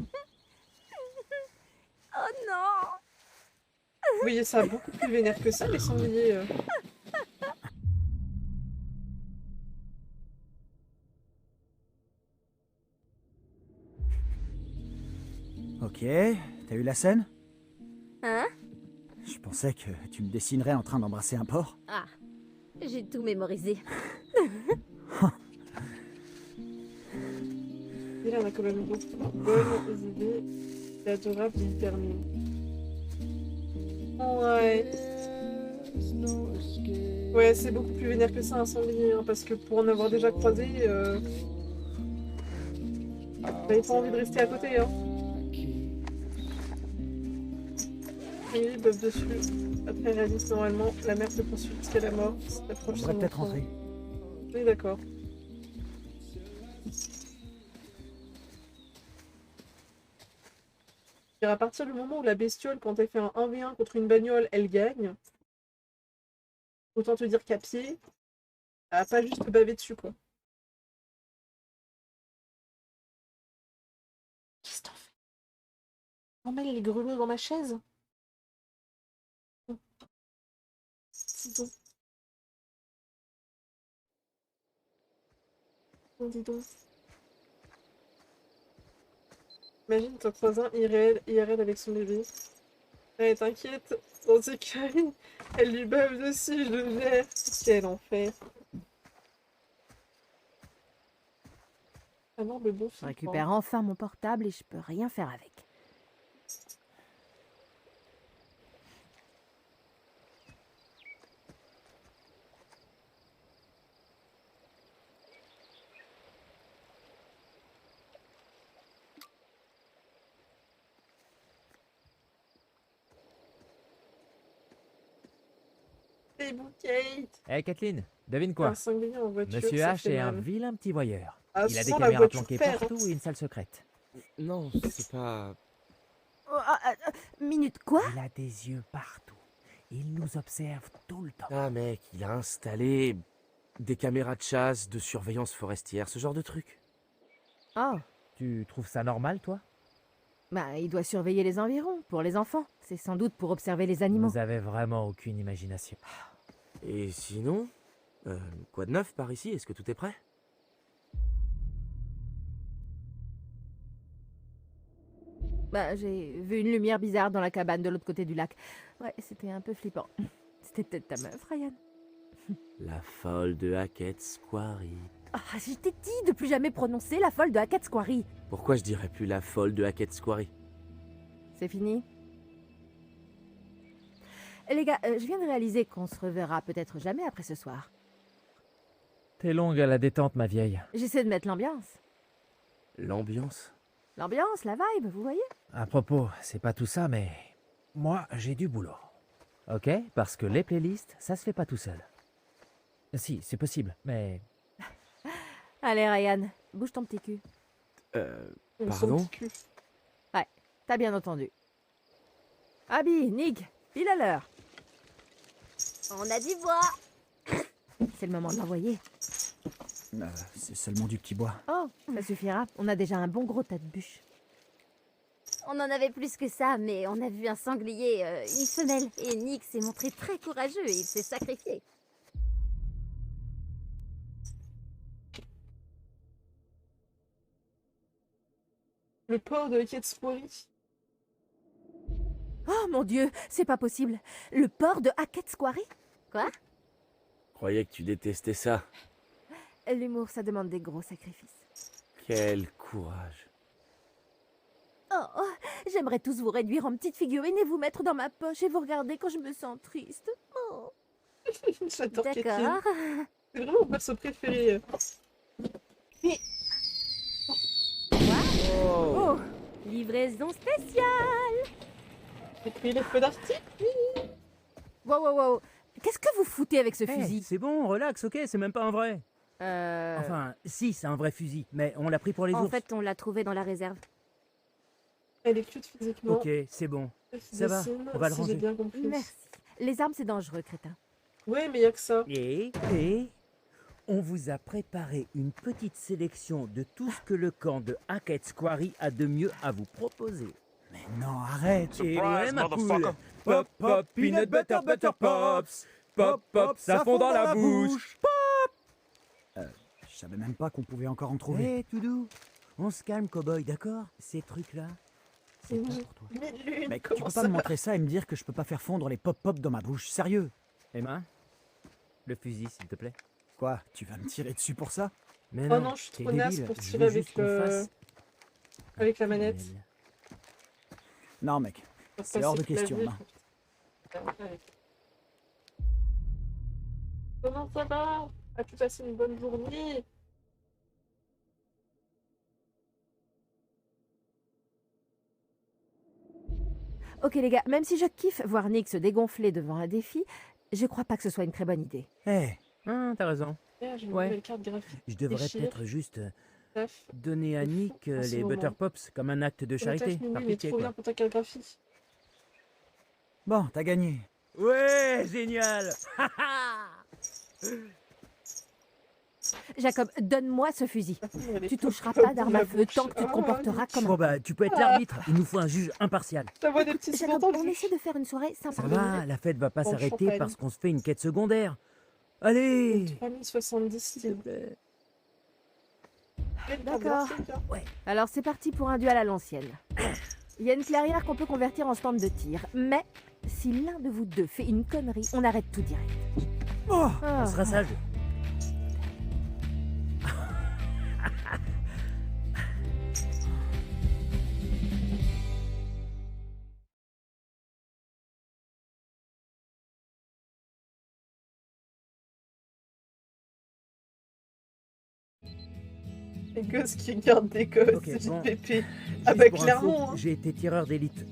Speaker 2: Oh non!
Speaker 1: Vous voyez ça beaucoup plus vénère que ça, les sangliers.
Speaker 6: Ok, t'as eu la scène?
Speaker 2: Hein?
Speaker 6: Je pensais que tu me dessinerais en train d'embrasser un porc.
Speaker 2: Ah, j'ai tout mémorisé.
Speaker 1: Et là, on a quand même beaucoup de bonnes idées. C'est adorable, il est terminé. Ouais. Ouais, c'est beaucoup plus vénère que ça, un sanglier, hein, parce que pour en avoir déjà croisé, j'avais pas envie de rester à côté, hein. Oui, bœuf dessus. Après, réaliste, normalement, la mère se poursuit jusqu'à la mort.
Speaker 6: On pourrait peut-être rentrer.
Speaker 1: Oui, d'accord. À partir du moment où la bestiole, quand elle fait un 1v1 contre une bagnole, elle gagne. Autant te dire qu'à pied, elle va pas juste te baver dessus, quoi. Qu'est-ce que t'en fais? Emmêle les grelots dans ma chaise? Dis donc. Oh, dis donc. Imagine, t'en croises un IRL avec son bébé. Elle t'inquiète, dans ses câlins, elle lui bave dessus, je le gère. Quel enfer. Ah non, le bon
Speaker 2: Je récupère enfin mon portable et je peux rien faire avec.
Speaker 1: C'est bon, Kate.
Speaker 4: Hé Kathleen, devine quoi?
Speaker 1: Un sanglier en voiture,
Speaker 4: Monsieur
Speaker 1: ça
Speaker 4: H
Speaker 1: fait
Speaker 4: est un
Speaker 1: mal.
Speaker 4: vilain petit voyeur.
Speaker 1: Ah,
Speaker 4: Il a des
Speaker 1: sans la
Speaker 4: caméras
Speaker 1: voiture
Speaker 4: planquées
Speaker 1: perd, hein.
Speaker 4: partout et une salle secrète.
Speaker 5: Non, c'est pas...
Speaker 2: Oh, minute, quoi?
Speaker 4: Il a des yeux partout. Il nous observe tout le temps.
Speaker 5: Ah mec, il a installé des caméras de chasse, de surveillance forestière, ce genre de truc.
Speaker 2: Oh,
Speaker 4: Tu trouves ça normal, toi?
Speaker 2: bah il doit surveiller les environs, pour les enfants. C'est sans doute pour observer les animaux.
Speaker 4: Vous avez vraiment aucune imagination.
Speaker 5: Et sinon, quoi de neuf par ici? Est-ce que tout est prêt?
Speaker 2: Bah j'ai vu une lumière bizarre dans la cabane de l'autre côté du lac. Ouais, c'était un peu flippant. C'était peut-être ta meuf, Ryan.
Speaker 5: La folle de Hackett's Quarry.
Speaker 2: Ah, je t'ai dit de plus jamais prononcer la folle de Hackett's Quarry.
Speaker 5: Pourquoi je dirais plus la folle de Hackett's Quarry?
Speaker 2: C'est fini. Les gars, je viens de réaliser qu'on se reverra peut-être jamais après ce soir.
Speaker 4: T'es longue à la détente, ma vieille.
Speaker 2: J'essaie de mettre l'ambiance.
Speaker 5: L'ambiance?
Speaker 2: L'ambiance, la vibe, vous voyez?
Speaker 4: À propos, c'est pas tout ça, mais moi, j'ai du boulot. Ok? Parce que les playlists, ça se fait pas tout seul. Si, c'est possible, mais...
Speaker 2: Allez, Ryan, bouge ton petit cul.
Speaker 5: Pardon?
Speaker 2: Ouais, t'as bien entendu. Abby, Nick, pile à l'heure.
Speaker 7: On a du bois.
Speaker 2: C'est le moment de l'envoyer.
Speaker 6: C'est seulement du petit bois.
Speaker 2: Oh, ça suffira. On a déjà un bon gros tas de bûches.
Speaker 7: On en avait plus que ça, mais on a vu un sanglier, une femelle. Et Nick s'est montré très courageux et il s'est sacrifié.
Speaker 1: Le port de Hackett's Quarry.
Speaker 2: Oh mon Dieu, c'est pas possible. Le port de Hackett's Quarry?
Speaker 7: Quoi?
Speaker 5: Croyais que tu détestais ça.
Speaker 2: L'humour, ça demande des gros sacrifices.
Speaker 5: Quel courage.
Speaker 2: Oh, j'aimerais tous vous réduire en petites figurines et vous mettre dans ma poche et vous regarder quand je me sens triste. Oh.
Speaker 1: J'adore Katie.
Speaker 2: D'accord.
Speaker 1: C'est vraiment mon perso préféré.
Speaker 2: Oh, livraison spéciale.
Speaker 1: J'ai pris les feux d'article.
Speaker 2: Wow. Qu'est-ce que vous foutez avec ce
Speaker 3: Hey,
Speaker 2: fusil?
Speaker 3: c'est bon, relax, ok, c'est même pas un vrai. Enfin, si, c'est un vrai fusil, mais on l'a pris pour les
Speaker 2: En
Speaker 3: ours.
Speaker 2: fait, on l'a trouvé dans la réserve.
Speaker 1: Elle est cute physiquement.
Speaker 3: Ok, c'est bon.
Speaker 1: Elle se
Speaker 3: Ça va,
Speaker 1: dessine,
Speaker 3: on va le
Speaker 1: si
Speaker 3: ranger.
Speaker 1: j'ai bien compris.
Speaker 2: Merci. Les armes, c'est dangereux, crétin.
Speaker 1: Ouais, mais y a que ça.
Speaker 3: Et on vous a préparé une petite sélection de tout ce que le camp de Hackett's Quarry a de mieux à vous proposer.
Speaker 6: Mais non, arrête.
Speaker 3: Et ouais, ma poule. Pop, pop, peanut butter, butter pops. Pop, pop, ça fond dans la bouche.
Speaker 6: Je savais même pas qu'on pouvait encore en trouver.
Speaker 3: Hé, tout doux. On se calme, cowboy, d'accord? Ces trucs-là, c'est pas pour toi.
Speaker 1: Mais lui,
Speaker 6: Mec, tu
Speaker 1: comment
Speaker 6: peux
Speaker 1: ça
Speaker 6: pas me
Speaker 1: va?
Speaker 6: montrer ça et me dire que je peux pas faire fondre les pop-pop dans ma bouche, sérieux?
Speaker 3: Emma, le fusil, s'il te plaît.
Speaker 6: Quoi, tu vas me tirer dessus pour ça?
Speaker 3: Mais
Speaker 1: Oh non, je suis
Speaker 3: t'es
Speaker 1: trop naze
Speaker 3: débile.
Speaker 1: pour
Speaker 3: Je
Speaker 1: tirer
Speaker 3: veux
Speaker 1: avec
Speaker 3: juste qu'on fasse
Speaker 1: avec la
Speaker 3: un
Speaker 1: manette.
Speaker 3: duel.
Speaker 6: Non, mec. C'est hors de question, là.
Speaker 1: Comment ça va? As-tu passé une bonne journée?
Speaker 2: Ok les gars, même si je kiffe voir Nick se dégonfler devant un défi, je crois pas que ce soit une très bonne idée.
Speaker 6: Hé,
Speaker 3: Ah, t'as raison.
Speaker 1: J'ai une
Speaker 3: Ouais.
Speaker 1: nouvelle carte graphique.
Speaker 3: Je devrais
Speaker 1: Déchire.
Speaker 3: peut-être juste
Speaker 1: Taf.
Speaker 3: donner à
Speaker 1: Le fou,
Speaker 3: Nick
Speaker 1: en ce
Speaker 3: les
Speaker 1: moment.
Speaker 3: Butter Pops comme un acte de charité.
Speaker 1: Taf,
Speaker 3: Par
Speaker 1: il est
Speaker 3: pitié,
Speaker 1: trop
Speaker 3: quoi.
Speaker 1: bien pour ta carte graphique.
Speaker 6: bon, t'as gagné.
Speaker 3: Ouais, génial.
Speaker 2: Jacob, donne-moi ce fusil.
Speaker 1: Elle est
Speaker 2: Tu
Speaker 1: top,
Speaker 2: toucheras
Speaker 1: top
Speaker 2: pas d'arme
Speaker 1: dans
Speaker 2: à
Speaker 1: la
Speaker 2: feu
Speaker 1: bouche.
Speaker 2: tant que tu te
Speaker 1: Ah,
Speaker 2: comporteras comme
Speaker 3: Bon
Speaker 2: un...
Speaker 3: bah, tu peux être l'arbitre. Il nous faut un juge impartial.
Speaker 1: Ça voit des petits
Speaker 2: Jacob,
Speaker 1: sous-entendus.
Speaker 2: on essaie de faire une soirée sympa.
Speaker 3: Ça va, la fête va pas
Speaker 1: Bon,
Speaker 3: s'arrêter
Speaker 1: champagne.
Speaker 3: parce qu'on se fait une quête secondaire. Allez.
Speaker 1: 3070 style.
Speaker 2: D'accord. Alors c'est parti pour un duel à l'ancienne. Il y a une clairière qu'on peut convertir en stand de tir, mais si l'un de vous deux fait une connerie, on arrête tout direct.
Speaker 6: Oh,
Speaker 2: Ah.
Speaker 3: On sera sage.
Speaker 1: Les gosses qui regardent des gosses,
Speaker 3: Ok,
Speaker 1: c'est
Speaker 3: bon.
Speaker 1: pépé. Ah bah
Speaker 3: Juste pour info,
Speaker 1: clairement. Hein.
Speaker 3: j'ai été tireur d'élite.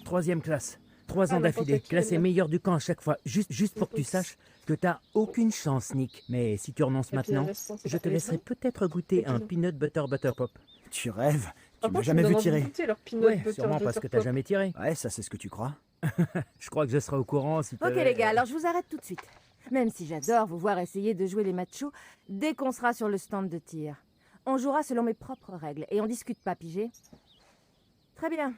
Speaker 3: Troisième classe. 3 ans
Speaker 1: Ah, n'importe
Speaker 3: d'affilée,
Speaker 1: qui,
Speaker 3: classé
Speaker 1: là.
Speaker 3: meilleur du camp à chaque fois. Juste pour que tu
Speaker 1: Oups.
Speaker 3: saches que t'as aucune chance, Nick. Mais si tu renonces
Speaker 1: Et puis,
Speaker 3: maintenant,
Speaker 1: reste en
Speaker 3: je te
Speaker 1: sécurité.
Speaker 3: laisserai peut-être goûter un peanut butter pop.
Speaker 6: tu rêves. Tu m'as jamais vu tirer.
Speaker 1: Ouais,
Speaker 3: sûrement parce que t'as jamais tiré.
Speaker 6: Ouais, ça c'est ce que tu crois.
Speaker 3: Je crois que je serai au courant si
Speaker 2: Ok les gars, alors je vous arrête tout de suite. Même si j'adore vous voir essayer de jouer les machos, dès qu'on sera sur le stand de tir, on jouera selon mes propres règles et on discute pas, pigé? Très bien.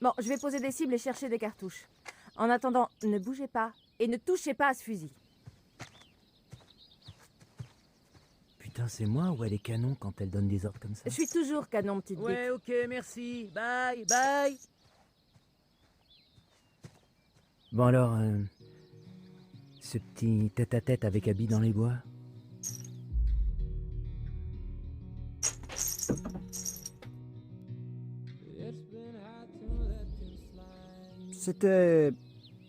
Speaker 2: Bon, je vais poser des cibles et chercher des cartouches. En attendant, ne bougez pas et ne touchez pas à ce fusil.
Speaker 3: Putain, c'est moi ou elle est canon quand elle donne des ordres comme ça?
Speaker 2: Je suis toujours canon, petite bite.
Speaker 3: Ouais, ok, merci. Bye, bye. Bon alors, ce petit tête-à-tête avec Abby dans les bois.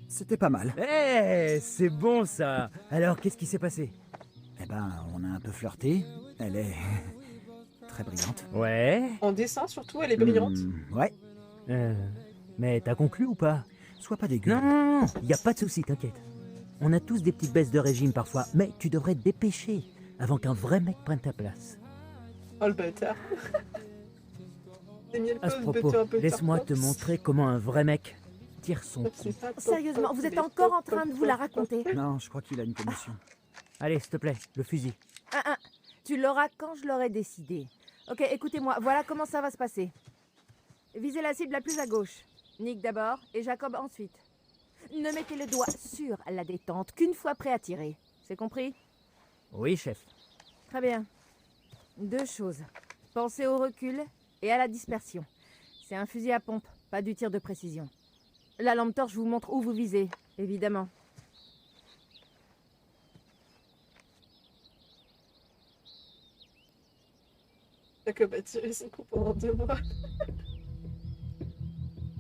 Speaker 6: C'était pas mal.
Speaker 3: Eh, c'est bon ça. Alors, qu'est-ce qui s'est passé?
Speaker 6: Eh ben, on a un peu flirté. Elle est très brillante.
Speaker 3: Ouais.
Speaker 1: En dessin, surtout, elle est brillante.
Speaker 6: Ouais.
Speaker 3: Mais t'as conclu ou pas?
Speaker 6: Sois pas dégueu.
Speaker 3: Non, y a pas de souci, t'inquiète. On a tous des petites baisses de régime parfois, mais tu devrais te dépêcher avant qu'un vrai mec prenne ta place.
Speaker 1: Oh le bâtard.
Speaker 3: À ce propos, laisse-moi te montrer comment un vrai mec tire son coup.
Speaker 2: Sérieusement, vous êtes encore en train de vous la raconter?
Speaker 6: Non, je crois qu'il a une commotion.
Speaker 3: Allez, s'il te plaît, le fusil.
Speaker 2: Tu l'auras quand je l'aurai décidé. Ok, écoutez-moi, voilà comment ça va se passer. Visez la cible la plus à gauche. Nick d'abord et Jacob ensuite. Ne mettez le doigt sur la détente qu'une fois prêt à tirer. C'est compris?
Speaker 3: Oui, chef.
Speaker 2: Très bien. 2 choses. Pensez au recul et à la dispersion. C'est un fusil à pompe, pas du tir de précision. La lampe torche vous montre où vous visez, évidemment.
Speaker 1: Jacob a tiré son coup pendant 2 mois.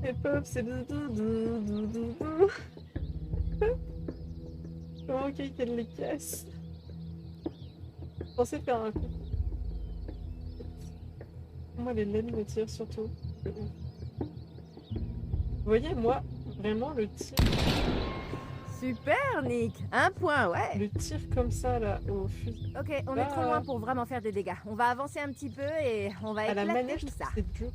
Speaker 1: Et pop, c'est Comment qu'elle les casse? Je pensais faire un coup. Moi, les laines me tirent surtout. Vous voyez, moi, vraiment, le tir...
Speaker 2: Super, Nick! 1 point, ouais!
Speaker 1: Le tir comme ça, là, au fusil.
Speaker 2: Ok, on est trop loin pour vraiment faire des dégâts. On va avancer un petit peu et on va éclater
Speaker 1: la manège,
Speaker 2: tout ça.
Speaker 1: C'est dur.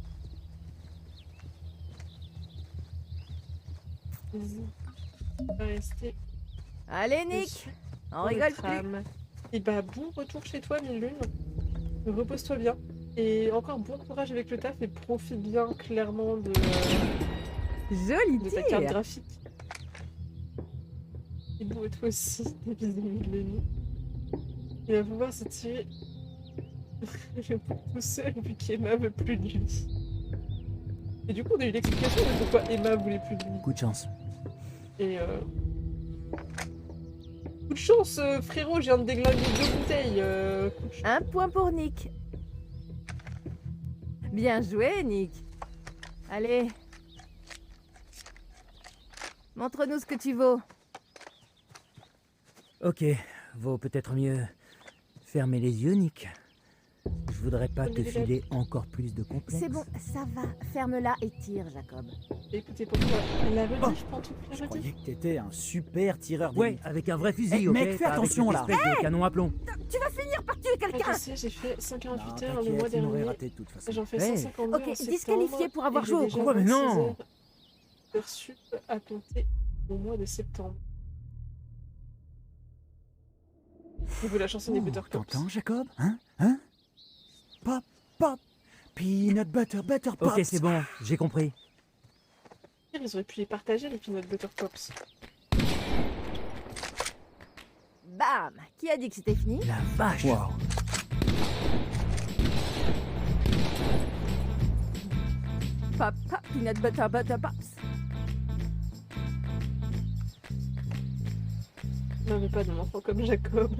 Speaker 1: Vas-y. On va rester...
Speaker 2: Allez, Nick! On rigole plus!
Speaker 1: Et bah, bon retour chez toi, Mille Lune. Repose-toi bien. Et encore bon courage avec le taf et profite bien, clairement, de...
Speaker 2: Joli
Speaker 1: de ta carte graphique. Et bon, et toi aussi, des bisous, Mille Lune. Il va pouvoir se tirer tout seul, vu qu'Emma veut plus de lui. Et du coup, on a eu l'explication de pourquoi Emma voulait plus de lui.
Speaker 3: Coup de chance.
Speaker 1: Et coup de chance, frérot, je viens de déglinguer 2 bouteilles.
Speaker 2: 1 point pour Nick. Bien joué, Nick. Allez. Montre-nous ce que tu vaux.
Speaker 3: Ok, vaut peut-être mieux fermer les yeux, Nick. Je voudrais pas te filer encore plus de complexe.
Speaker 2: C'est bon, ça va. Ferme-la et tire, Jacob.
Speaker 1: Écoutez, pourquoi la redit, je prends toute la
Speaker 6: Je
Speaker 1: redit.
Speaker 6: croyais que t'étais un super tireur
Speaker 3: Ouais,
Speaker 6: d'élite.
Speaker 3: avec un vrai fusil,
Speaker 6: Hey,
Speaker 3: ok?
Speaker 6: mec, fais
Speaker 3: Pas avec
Speaker 6: attention,
Speaker 3: cette
Speaker 6: là.
Speaker 3: espèce de canon à plomb.
Speaker 2: Tu vas finir par tuer quelqu'un.
Speaker 1: Je sais, j'ai fait 148
Speaker 6: Non,
Speaker 1: heures le mois
Speaker 6: t'inquiète, il m'aurait
Speaker 1: dernier.
Speaker 6: raté de toute façon.
Speaker 1: J'en fais
Speaker 3: Hey.
Speaker 1: 152
Speaker 2: Ok,
Speaker 1: en septembre,
Speaker 2: disqualifié pour avoir
Speaker 1: et
Speaker 2: joué au
Speaker 1: j'ai déjà
Speaker 3: con. Mais non.
Speaker 1: 26 heures sup à compter au mois de septembre. Vous voulez la chanson des Buttercups?
Speaker 6: T'entends, Jacob? Hein? Pop, pop, peanut butter, butter pops.
Speaker 3: Ok, c'est bon, j'ai compris.
Speaker 1: Ils auraient pu les partager, les Peanut Butter Pops.
Speaker 2: Bam! Qui a dit que c'était fini?
Speaker 3: La vache.
Speaker 6: Wow.
Speaker 2: Pop, pop, peanut butter, butter pops.
Speaker 1: Non, mais pas d'un enfant comme Jacob.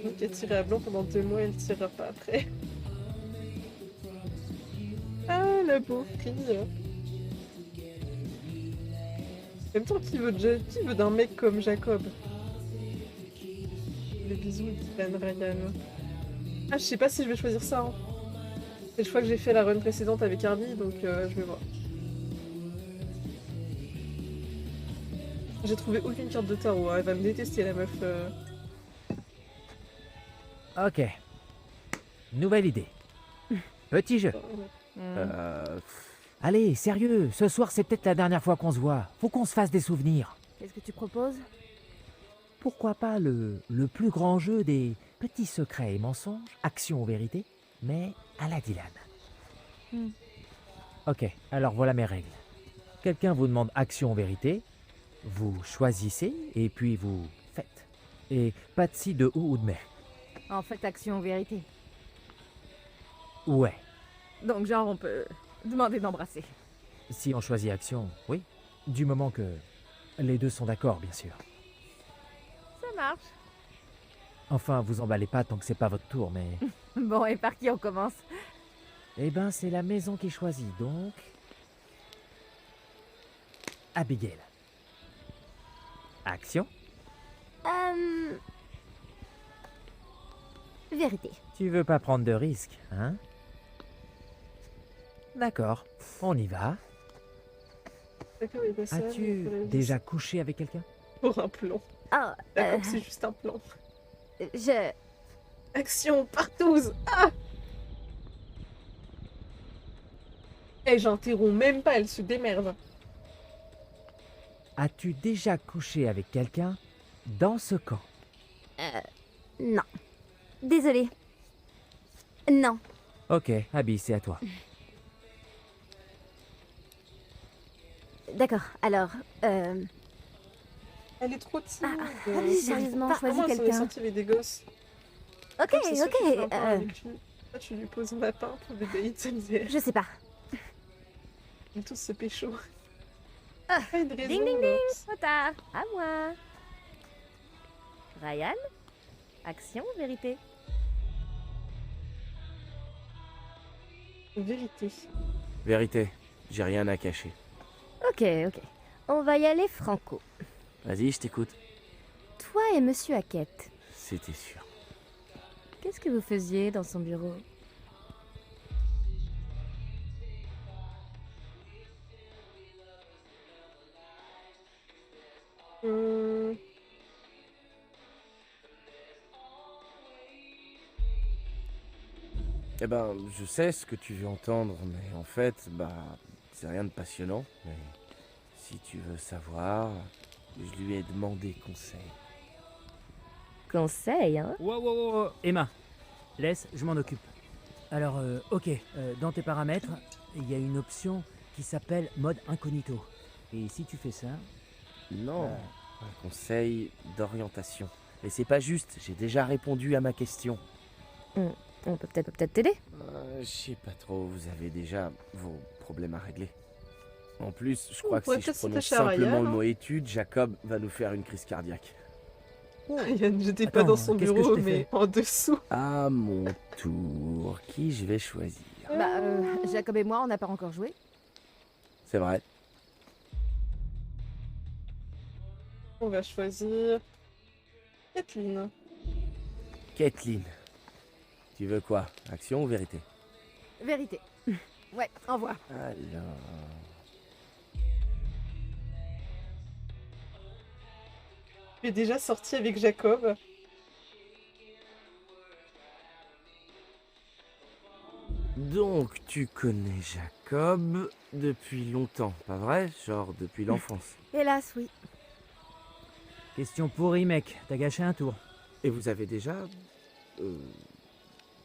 Speaker 1: Donc elle tirait à blanc pendant 2 mois, elle tirera pas après. Ah, la pauvre fille. En même temps, qui veut d'un mec comme Jacob? Les bisous, Dylan Ryan. Ah, je sais pas si je vais choisir ça. Hein. C'est le choix que j'ai fait la run précédente avec Harvey, donc je vais voir. J'ai trouvé aucune carte de tarot, hein. Elle va me détester la meuf.
Speaker 4: Ok. Nouvelle idée. Petit jeu. Allez, sérieux, ce soir c'est peut-être la dernière fois qu'on se voit. Faut qu'on se fasse des souvenirs.
Speaker 2: Qu'est-ce que tu proposes?
Speaker 4: Pourquoi pas le plus grand jeu des petits secrets et mensonges, action ou vérité, mais à la Dylan. Ok, alors voilà mes règles. Quelqu'un vous demande action ou vérité, vous choisissez et puis vous faites. Et pas de si, de ou de mais.
Speaker 2: En fait, action ou vérité.
Speaker 4: Ouais.
Speaker 2: Donc genre, on peut demander d'embrasser.
Speaker 4: Si on choisit action, oui. Du moment que les deux sont d'accord, bien sûr.
Speaker 2: Ça marche.
Speaker 4: Enfin, vous emballez pas tant que c'est pas votre tour, mais...
Speaker 2: Bon, et par qui on commence?
Speaker 4: Eh ben, c'est la maison qui choisit, donc... Abigail. Action.
Speaker 7: Vérité.
Speaker 4: Tu veux pas prendre de risques, hein? D'accord, on y va. As-tu déjà couché avec quelqu'un?
Speaker 1: Pour un plan.
Speaker 7: Ah,
Speaker 1: D'accord, c'est juste un plan.
Speaker 7: je...
Speaker 1: Action, partouze. Ah! Eh, j'interromps même pas, elle se démerde.
Speaker 4: As-tu déjà couché avec quelqu'un dans ce camp?
Speaker 7: Non. Désolée. Non.
Speaker 4: Ok, Abby, c'est à toi.
Speaker 7: D'accord, alors,
Speaker 1: Elle est trop timide.
Speaker 7: allez, sérieusement, choisis
Speaker 1: quelqu'un.
Speaker 7: quelqu'un.
Speaker 1: Sorti avec des gosses.
Speaker 7: Ok,
Speaker 1: Comme c'est sûr que tu fais un plan
Speaker 7: ok.
Speaker 1: avec lui. Toi, tu lui poses un lapin pour des dates MDR.
Speaker 7: Je sais pas.
Speaker 1: Ils tous se pécho.
Speaker 2: Ah,
Speaker 1: Pas une raison,
Speaker 2: ding, ding,
Speaker 1: Rox.
Speaker 2: Trop tard. À moi. Ryan? Action ou vérité?
Speaker 1: Vérité.
Speaker 5: Vérité, j'ai rien à cacher.
Speaker 2: Ok. On va y aller franco.
Speaker 5: Vas-y, je t'écoute.
Speaker 2: Toi et Monsieur Hackett,
Speaker 5: C'était sûr.
Speaker 2: qu'est-ce que vous faisiez dans son bureau?
Speaker 5: Eh ben, je sais ce que tu veux entendre, mais en fait, c'est rien de passionnant. Mais si tu veux savoir, je lui ai demandé conseil.
Speaker 2: Conseil, hein?
Speaker 4: Wow, Emma, laisse, je m'en occupe. Alors, ok, dans tes paramètres, il y a une option qui s'appelle mode incognito. Et si tu fais ça...
Speaker 5: Non, un conseil d'orientation. Et c'est pas juste, j'ai déjà répondu à ma question.
Speaker 2: On peut peut-être t'aider?
Speaker 5: Je sais pas trop, vous avez déjà vos problèmes à régler. En plus, je crois que
Speaker 1: pourrait
Speaker 5: si je
Speaker 1: peut-être
Speaker 5: prononce
Speaker 1: s'attacher à
Speaker 5: simplement
Speaker 1: Ryan,
Speaker 5: le
Speaker 1: hein.
Speaker 5: mot étude, Jacob va nous faire une crise cardiaque.
Speaker 1: Ryan, j'étais pas
Speaker 4: Attends,
Speaker 1: dans son
Speaker 4: qu'est-ce que
Speaker 1: bureau,
Speaker 4: je t'ai
Speaker 1: mais en dessous.
Speaker 5: À mon tour, qui je vais choisir?
Speaker 2: Jacob et moi, on n'a pas encore joué.
Speaker 5: C'est vrai.
Speaker 1: On va choisir... Kathleen.
Speaker 5: Kathleen. Tu veux quoi? Action ou vérité?
Speaker 2: Vérité. Ouais, envoie.
Speaker 5: Alors...
Speaker 1: Tu es déjà sorti avec Jacob.
Speaker 5: Donc, tu connais Jacob depuis longtemps, pas vrai? Genre depuis l'enfance.
Speaker 2: Hélas, oui.
Speaker 4: Question pourrie, mec, t'as gâché un tour.
Speaker 5: Et vous avez déjà...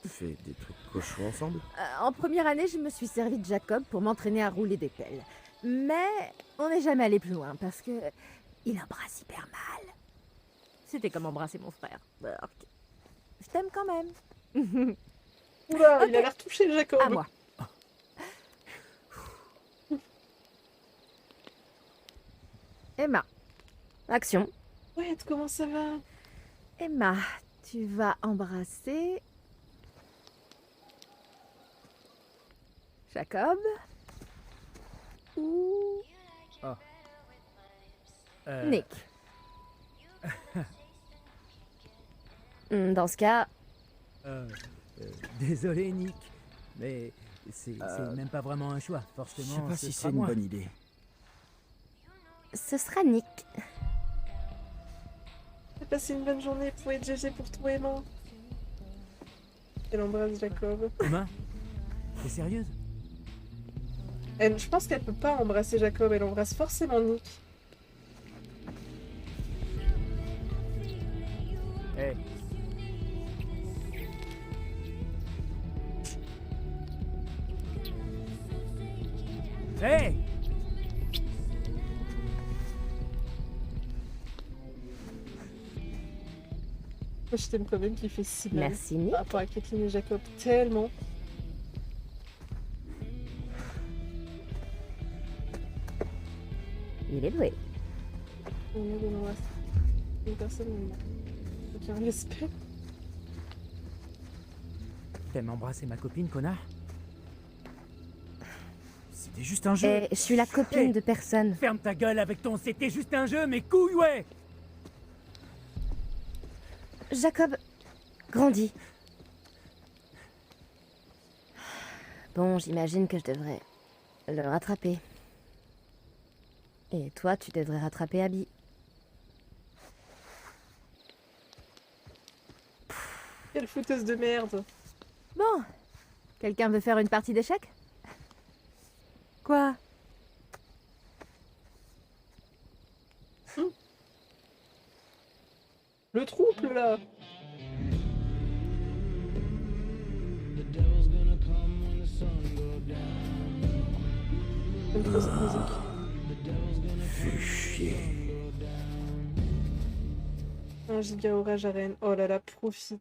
Speaker 5: fait des trucs cochons ensemble?
Speaker 2: En première année, je me suis servi de Jacob pour m'entraîner à rouler des pelles. Mais on n'est jamais allé plus loin parce que il embrasse hyper mal. C'était comme embrasser mon frère. Alors, je t'aime quand même.
Speaker 1: Oula, il a l'air touché, Jacob.
Speaker 2: À moi. Emma. Action.
Speaker 1: Ouais, comment ça va?
Speaker 2: Emma, tu vas embrasser... Jacob ou... Nick. Dans ce cas,
Speaker 4: Désolé, Nick, mais c'est même pas vraiment un choix.
Speaker 6: Je sais
Speaker 4: Forcément,
Speaker 6: pas
Speaker 4: ce
Speaker 6: si
Speaker 4: sera
Speaker 6: c'est une
Speaker 4: moi.
Speaker 6: bonne idée.
Speaker 2: ce sera Nick.
Speaker 1: Passez une bonne journée, pour être GG pour toi, Emma. Elle embrasse Jacob.
Speaker 4: Emma, t'es sérieuse?
Speaker 1: Je pense qu'elle peut pas embrasser Jacob, elle embrasse forcément Nick.
Speaker 4: Hey. Hey!
Speaker 1: Moi, je t'aime quand même qu'il fait si mal.
Speaker 2: Merci, Nick.
Speaker 1: Par rapport à Kathleen et Jacob, tellement.
Speaker 2: Il est doué.
Speaker 1: On embrasse une personne, aucun respect.
Speaker 4: T'aimes embrasser ma copine, connard?
Speaker 6: C'était juste un jeu.
Speaker 2: Et je suis la copine
Speaker 4: Hey.
Speaker 2: de personne.
Speaker 4: Ferme ta gueule avec ton c'était juste un jeu, mes couilles, ouais!
Speaker 2: Jacob, grandis. Bon, j'imagine que je devrais le rattraper. Et toi, tu devrais rattraper Abby.
Speaker 1: Quelle fouteuse de merde.
Speaker 7: Bon, quelqu'un veut faire une partie d'échecs? Quoi?
Speaker 1: Le trouble, là. J'aime trop cette musique.
Speaker 5: Fais chier.
Speaker 1: Un giga orage à Rennes. Oh là là, profite.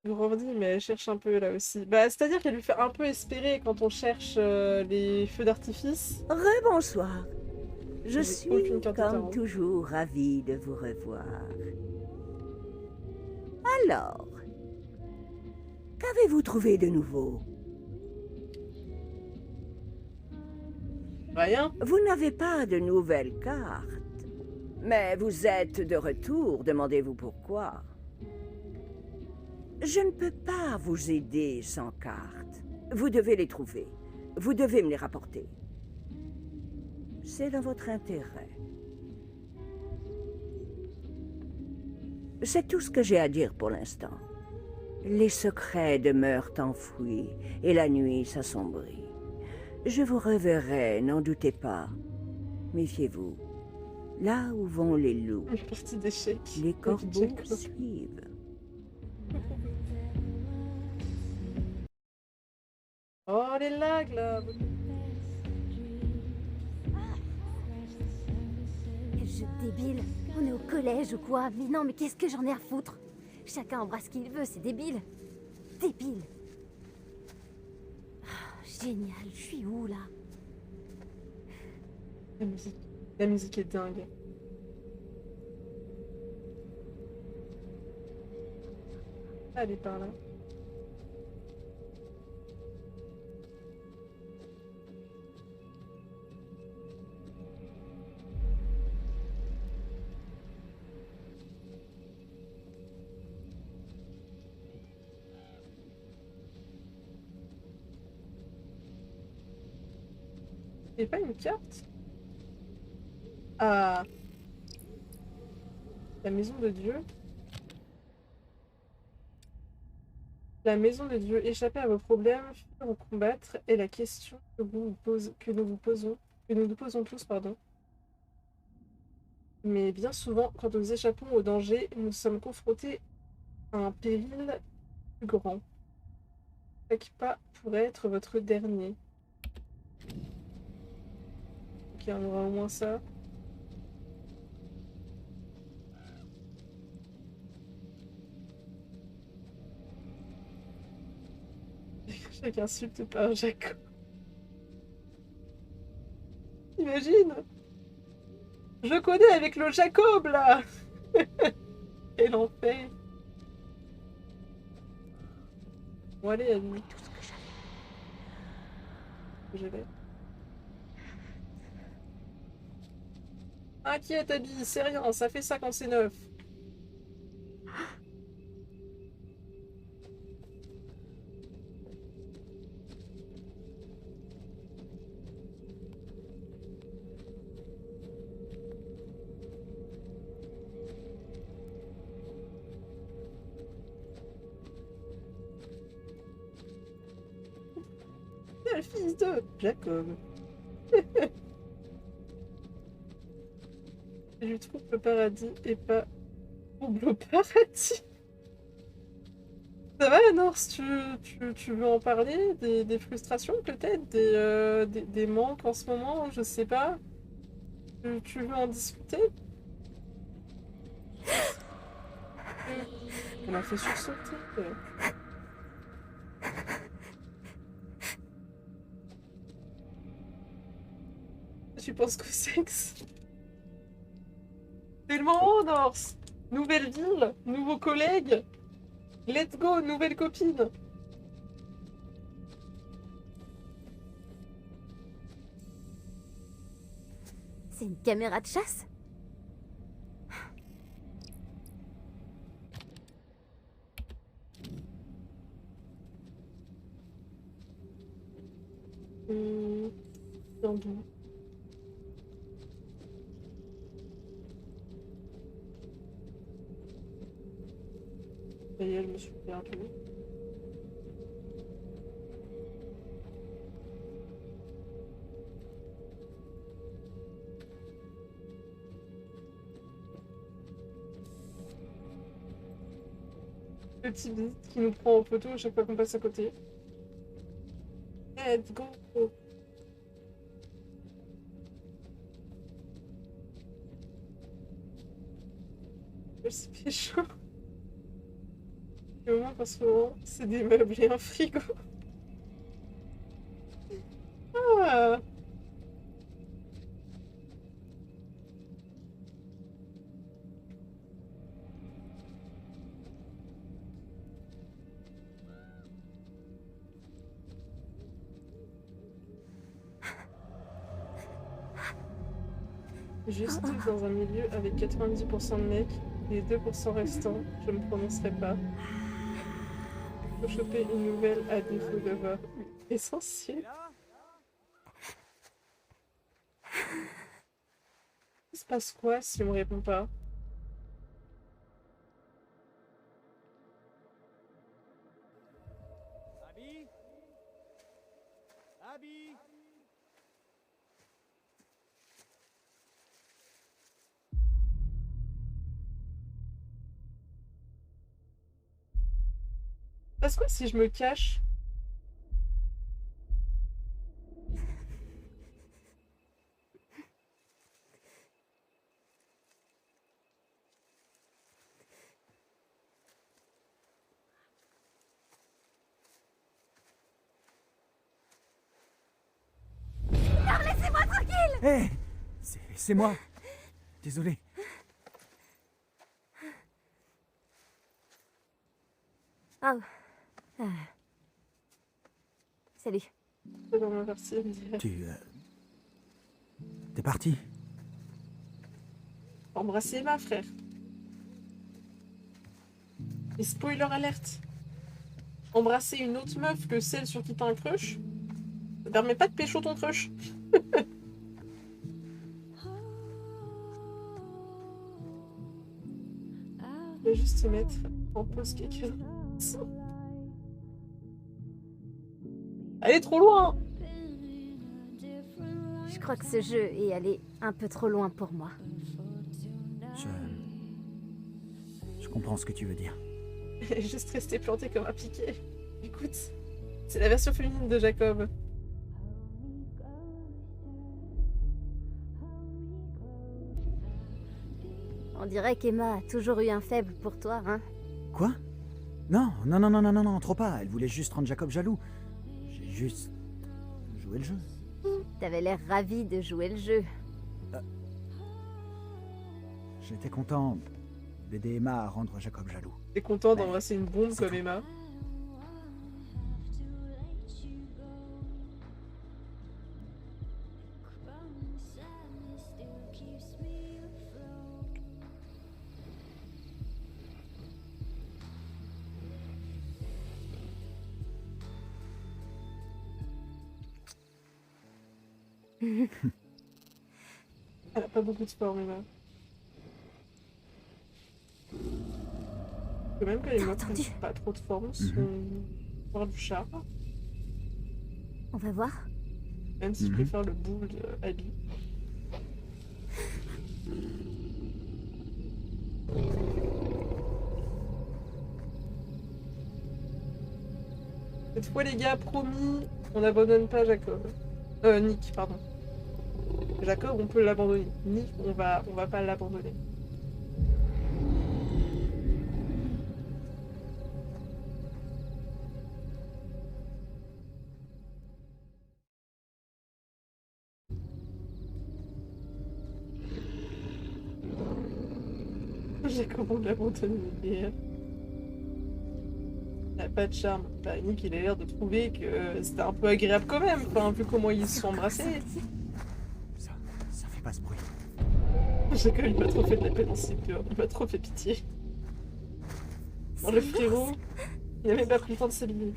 Speaker 1: Grandit, mais elle cherche un peu là aussi. Bah, c'est-à-dire qu'elle lui fait un peu espérer quand on cherche les feux d'artifice.
Speaker 8: Rebonsoir. Je
Speaker 1: J'ai
Speaker 8: suis,
Speaker 1: aucune carte de
Speaker 8: comme
Speaker 1: tarot.
Speaker 8: toujours, ravie de vous revoir. Alors, qu'avez-vous trouvé de nouveau?
Speaker 1: Rien.
Speaker 8: Vous n'avez pas de nouvelles cartes. Mais vous êtes de retour, demandez-vous pourquoi. Je ne peux pas vous aider sans cartes. Vous devez les trouver. Vous devez me les rapporter. C'est dans votre intérêt. C'est tout ce que j'ai à dire pour l'instant. Les secrets demeurent enfouis et la nuit s'assombrit. Je vous reverrai, n'en doutez pas. Méfiez-vous. Là où vont les loups,
Speaker 1: Une partie d'échecs.
Speaker 8: les
Speaker 1: Avec
Speaker 8: corbeaux
Speaker 1: Jacob.
Speaker 8: suivent.
Speaker 1: Oh, les lags, là.
Speaker 7: Quel jeu débile. On est au collège ou quoi? Mais non, mais qu'est-ce que j'en ai à foutre? Chacun embrasse qui il veut, c'est débile. Débile. Ah, génial, je suis où là?
Speaker 1: La musique. La musique est dingue. Allez, par là. Et pas une carte? Ah. La maison de Dieu. La maison de Dieu. Échapper à vos problèmes, fuir ou combattre est la question que nous nous posons tous, pardon. Mais bien souvent, quand nous échappons au danger, nous sommes confrontés à un péril plus grand. Chaque pas pourrait être votre dernier. Ok, on aura au moins ça. Chaque insulte par Jacob. Imagine! Je connais avec le Jacob là! Quel enfer! Bon allez, Annie. Je vais. Inquiète, Abby, c'est rien, ça fait ça quand c'est neuf. le fils de Jacob. Je lui trouve le paradis et pas trouble au paradis. Ça va, Norse, tu veux en parler des frustrations peut-être, des manques en ce moment, je sais pas. Tu veux en discuter? On m'a fait sursauter. Tu penses qu'au sexe? C'est le moment, Norse! Nouvelle ville, nouveaux collègues! Let's go, nouvelle copine!
Speaker 7: C'est une caméra de chasse?
Speaker 1: Dans d'où? Ça y est, je me suis perdue. Le petit bit qui nous prend en photo à chaque fois qu'on passe à côté. Let's go! C'est chaud. Et au moins, parce que c'est des meubles et un frigo. Ah! Juste dans un milieu avec 90% de mecs, les 2% restants, je me prononcerai pas. Faut choper une nouvelle à défaut d'avoir essentiel. Il se passe quoi si on me répond pas?
Speaker 6: Abby? Abby?
Speaker 1: Passe quoi si je me cache?
Speaker 7: Laissez-moi tranquille!
Speaker 6: Hé! C'est moi. Désolé.
Speaker 7: Oh. Salut.
Speaker 1: C'est dans ma partie, elle me dirait.
Speaker 6: T'es parti?
Speaker 1: Embrasser ma frère. Et spoiler alerte. Embrasser une autre meuf que celle sur qui t'as un crush, ça permet pas de pécho ton crush. Je vais juste se mettre en pause quelques instants. Elle est trop loin!
Speaker 7: Je crois que ce jeu est allé un peu trop loin pour moi.
Speaker 6: Je comprends ce que tu veux dire.
Speaker 1: Elle est juste restée plantée comme un piquet. Écoute, c'est la version féminine de Jacob.
Speaker 7: On dirait qu'Emma a toujours eu un faible pour toi, hein?
Speaker 6: Quoi? Non, trop pas. Elle voulait juste rendre Jacob jaloux. J'ai juste joué le jeu.
Speaker 7: T'avais l'air ravi de jouer le jeu.
Speaker 6: J'étais content d'aider Emma à rendre Jacob jaloux.
Speaker 1: T'es content d'embrasser une bombe comme
Speaker 6: tout.
Speaker 1: Emma? Elle a pas beaucoup de sport, Emma. Que même que les meufs qui n'ont pas trop de forme sont voir du charme.
Speaker 7: On va voir.
Speaker 1: Même si je préfère le boule de Abby. Cette fois les gars, promis, on n'abandonne pas Jacob. Nick, pardon. Jacob, on peut l'abandonner. Nick, on va pas l'abandonner. Jacob, on l'abandonne, mais ça n'a pas de charme. Bah, Nick, il a l'air de trouver que c'était un peu agréable quand même, enfin, vu comment ils se sont embrassés.
Speaker 6: Ça fait pas ce bruit.
Speaker 1: Jacob, il m'a trop fait de la peine dans ses pleurs, il m'a trop fait pitié. Le frérot, il a même pas pris le temps de s'habiller.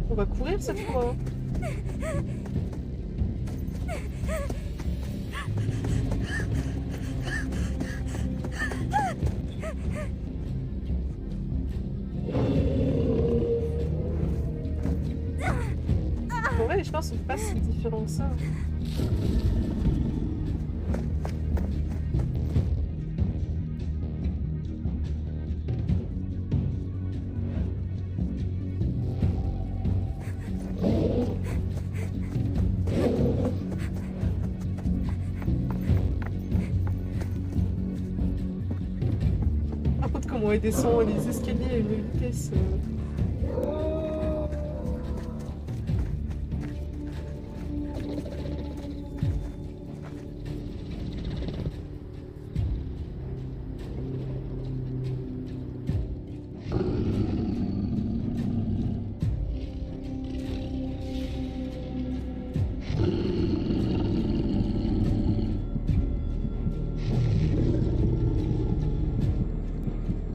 Speaker 1: On va courir cette fois. En vrai, les chemins sont pas si différents que ça. Par contre, comment elle descend les escaliers à une vitesse.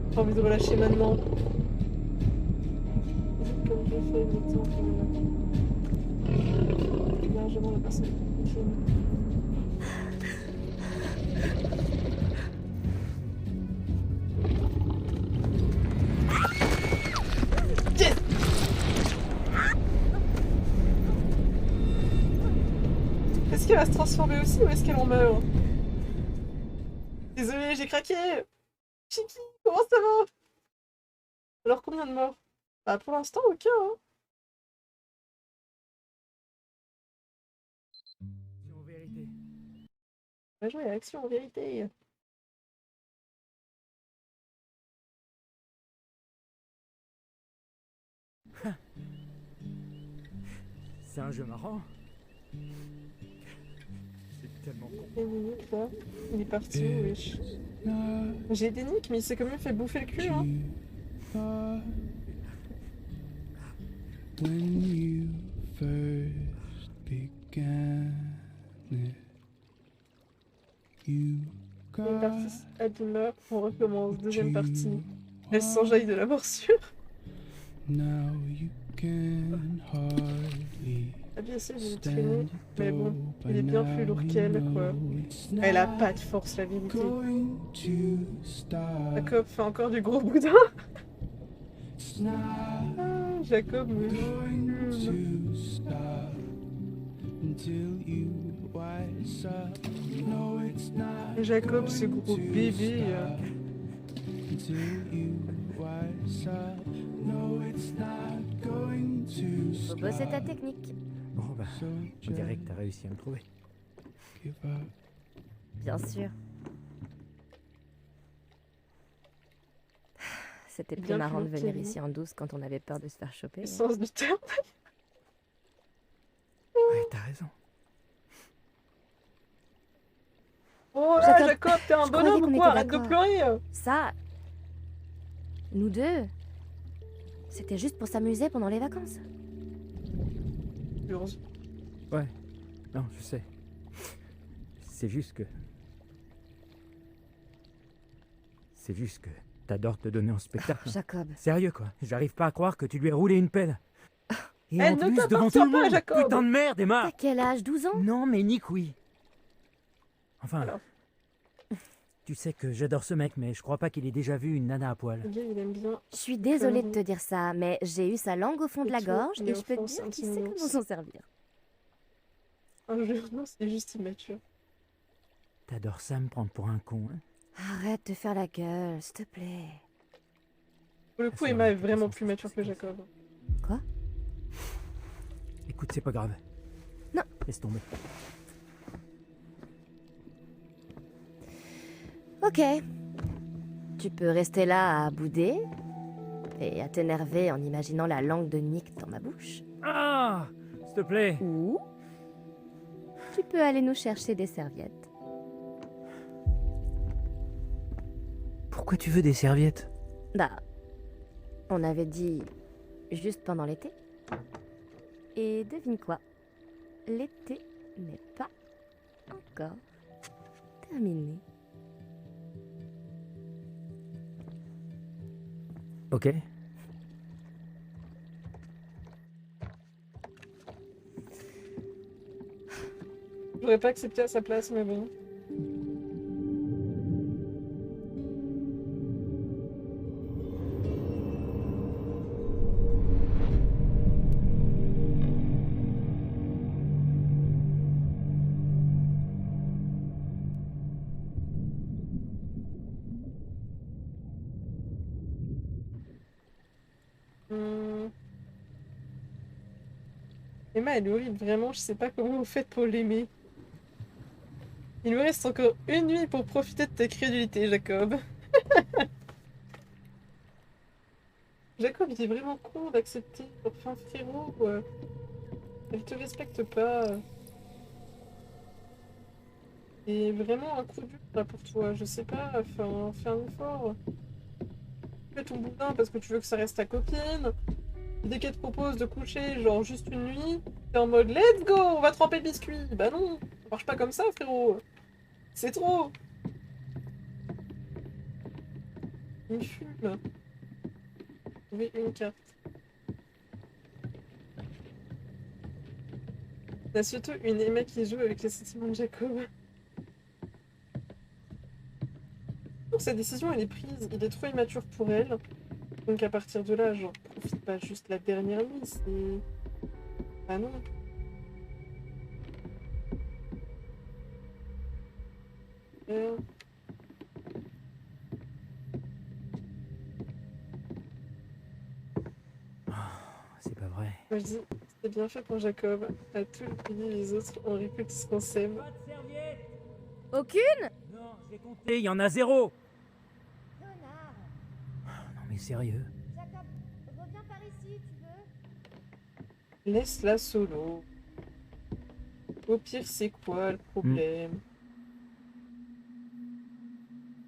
Speaker 1: J'ai envie de relâcher maintenant. Comme je fais maintenant largement la personne. Yes! Est-ce qu'elle va se transformer aussi ou est-ce qu'elle en meurt? Désolée, j'ai craqué! Chiki, comment ça va? Alors combien de morts? Bah pour l'instant aucun hein.
Speaker 4: En vérité.
Speaker 1: On va jouer à l'action en vérité.
Speaker 3: C'est un jeu marrant. C'est tellement con.
Speaker 1: Et Nick là, il est parti, wesh. J'ai aidé Nick mais il s'est quand même fait bouffer le cul hein.
Speaker 9: When you first began it, you
Speaker 1: Une partie
Speaker 9: got
Speaker 1: Abîmeur, on recommence, deuxième partie. Elle s'enjaille de la morsure.
Speaker 9: now you can hardly
Speaker 1: Abby essaie de le traîner, mais bon, il est bien plus lourd qu'elle quoi. Elle a pas de force la vérité.
Speaker 9: going to stop.
Speaker 1: Jacob fait encore du gros boudin.
Speaker 9: It's not
Speaker 1: Ah, Jacob me
Speaker 9: going
Speaker 1: fume.
Speaker 9: to stop until you wise up. No, it's not
Speaker 1: Jacob, ce
Speaker 9: going
Speaker 1: gros
Speaker 9: to
Speaker 1: bébé.
Speaker 9: stop until you wise rise up. No, it's not going to
Speaker 2: Faut
Speaker 9: stop.
Speaker 2: bosser ta technique.
Speaker 4: Bon, bah,
Speaker 9: So
Speaker 4: on dirait que t'as réussi à me trouver.
Speaker 9: just give up.
Speaker 2: Bien sûr. C'était plus
Speaker 1: Bien
Speaker 2: marrant de
Speaker 1: joué,
Speaker 2: venir
Speaker 1: Kelly.
Speaker 2: ici en douce quand on avait peur de se faire choper. hein.
Speaker 1: Sens du terme.
Speaker 4: Ouais, t'as raison.
Speaker 1: Oh là,
Speaker 2: Jacob,
Speaker 1: Jacob, t'es un
Speaker 2: je croyais
Speaker 1: bonhomme
Speaker 2: qu'on
Speaker 1: ou quoi?
Speaker 2: était
Speaker 1: Arrête de
Speaker 2: d'accord.
Speaker 1: pleurer.
Speaker 2: Ça, nous deux, c'était juste pour s'amuser pendant les vacances.
Speaker 1: Urge.
Speaker 4: Ouais. Non, je sais. C'est juste que... C'est juste que t'adores te donner en spectacle.
Speaker 2: Jacob,
Speaker 4: Sérieux, quoi. J'arrive pas à croire que tu lui aies roulé une pelle. Et
Speaker 1: Elle
Speaker 4: en
Speaker 1: ne
Speaker 4: plus, devant
Speaker 1: t'appartient
Speaker 4: tout le
Speaker 1: pas,
Speaker 4: monde.
Speaker 1: Jacob.
Speaker 4: Putain de merde, Emma.
Speaker 2: t'as quel âge? 12 ans?
Speaker 4: Non, mais Nick, oui. Enfin...
Speaker 1: Alors.
Speaker 4: Tu sais que j'adore ce mec, mais je crois pas qu'il ait déjà vu une nana à poil.
Speaker 1: Le gars, il aime bien.
Speaker 2: Je suis désolée de te dire ça, mais j'ai eu sa langue au fond de la
Speaker 1: Et toi,
Speaker 2: gorge
Speaker 1: les
Speaker 2: et je peux te
Speaker 1: offenses
Speaker 2: dire qu'il sait
Speaker 1: intimidantes.
Speaker 2: comment s'en servir.
Speaker 1: Un jeu, non, c'est juste immature.
Speaker 4: T'adores ça me prendre pour un con, hein.
Speaker 2: Arrête de faire la gueule, s'il te plaît.
Speaker 1: Pour le
Speaker 4: Ah,
Speaker 1: coup,
Speaker 4: c'est
Speaker 1: Emma
Speaker 4: vrai,
Speaker 1: est
Speaker 4: de toute
Speaker 1: vraiment
Speaker 4: façon,
Speaker 1: plus
Speaker 4: c'est
Speaker 1: mature que
Speaker 4: comme ça.
Speaker 1: Jacob.
Speaker 2: Quoi?
Speaker 4: Écoute, c'est pas grave.
Speaker 2: Non.
Speaker 4: Laisse tomber.
Speaker 2: Ok. Tu peux rester là à bouder et à t'énerver en imaginant la langue de Nick dans ma bouche.
Speaker 4: Ah, s'il te plaît.
Speaker 2: Ou tu peux aller nous chercher des serviettes.
Speaker 4: Pourquoi tu veux des serviettes?
Speaker 2: Bah, on avait dit juste pendant l'été. Et devine quoi? L'été n'est pas encore terminé.
Speaker 4: Ok.
Speaker 1: J'aurais pas accepté à sa place, mais bon. Emma, elle est horrible, vraiment, je sais pas comment vous faites pour l'aimer. Il me reste encore une nuit pour profiter de ta crédulité, Jacob. Jacob, il est vraiment con d'accepter. Enfin, frérot, elle te respecte pas. Et vraiment un coup dur là pour toi, je sais pas, enfin, fais un effort. Fais ton boudin parce que tu veux que ça reste ta copine. Et dès qu'elle te propose de coucher, genre juste une nuit, t'es en mode let's go, on va tremper le biscuit. Bah non, ça marche pas comme ça, frérot. C'est trop. Il fume. Oui, une carte. Il y a surtout une Emma qui joue avec les sentiments de Jacob. Donc sa décision, elle est prise. Il est trop immature pour elle. Donc à partir de là, genre, profite pas juste la dernière nuit, c'est... Ah non.
Speaker 4: C'est pas vrai.
Speaker 1: Moi je dis, c'est bien fait pour Jacob. À tous les autres, on récute ce qu'on sème.
Speaker 4: Pas de serviette.
Speaker 2: Aucune?
Speaker 4: Non, j'ai compté, il y en a 0.
Speaker 2: Connard.
Speaker 4: Non mais sérieux.
Speaker 2: Jacob, reviens par ici, tu veux?
Speaker 1: Laisse-la solo. Au pire, c'est quoi le problème?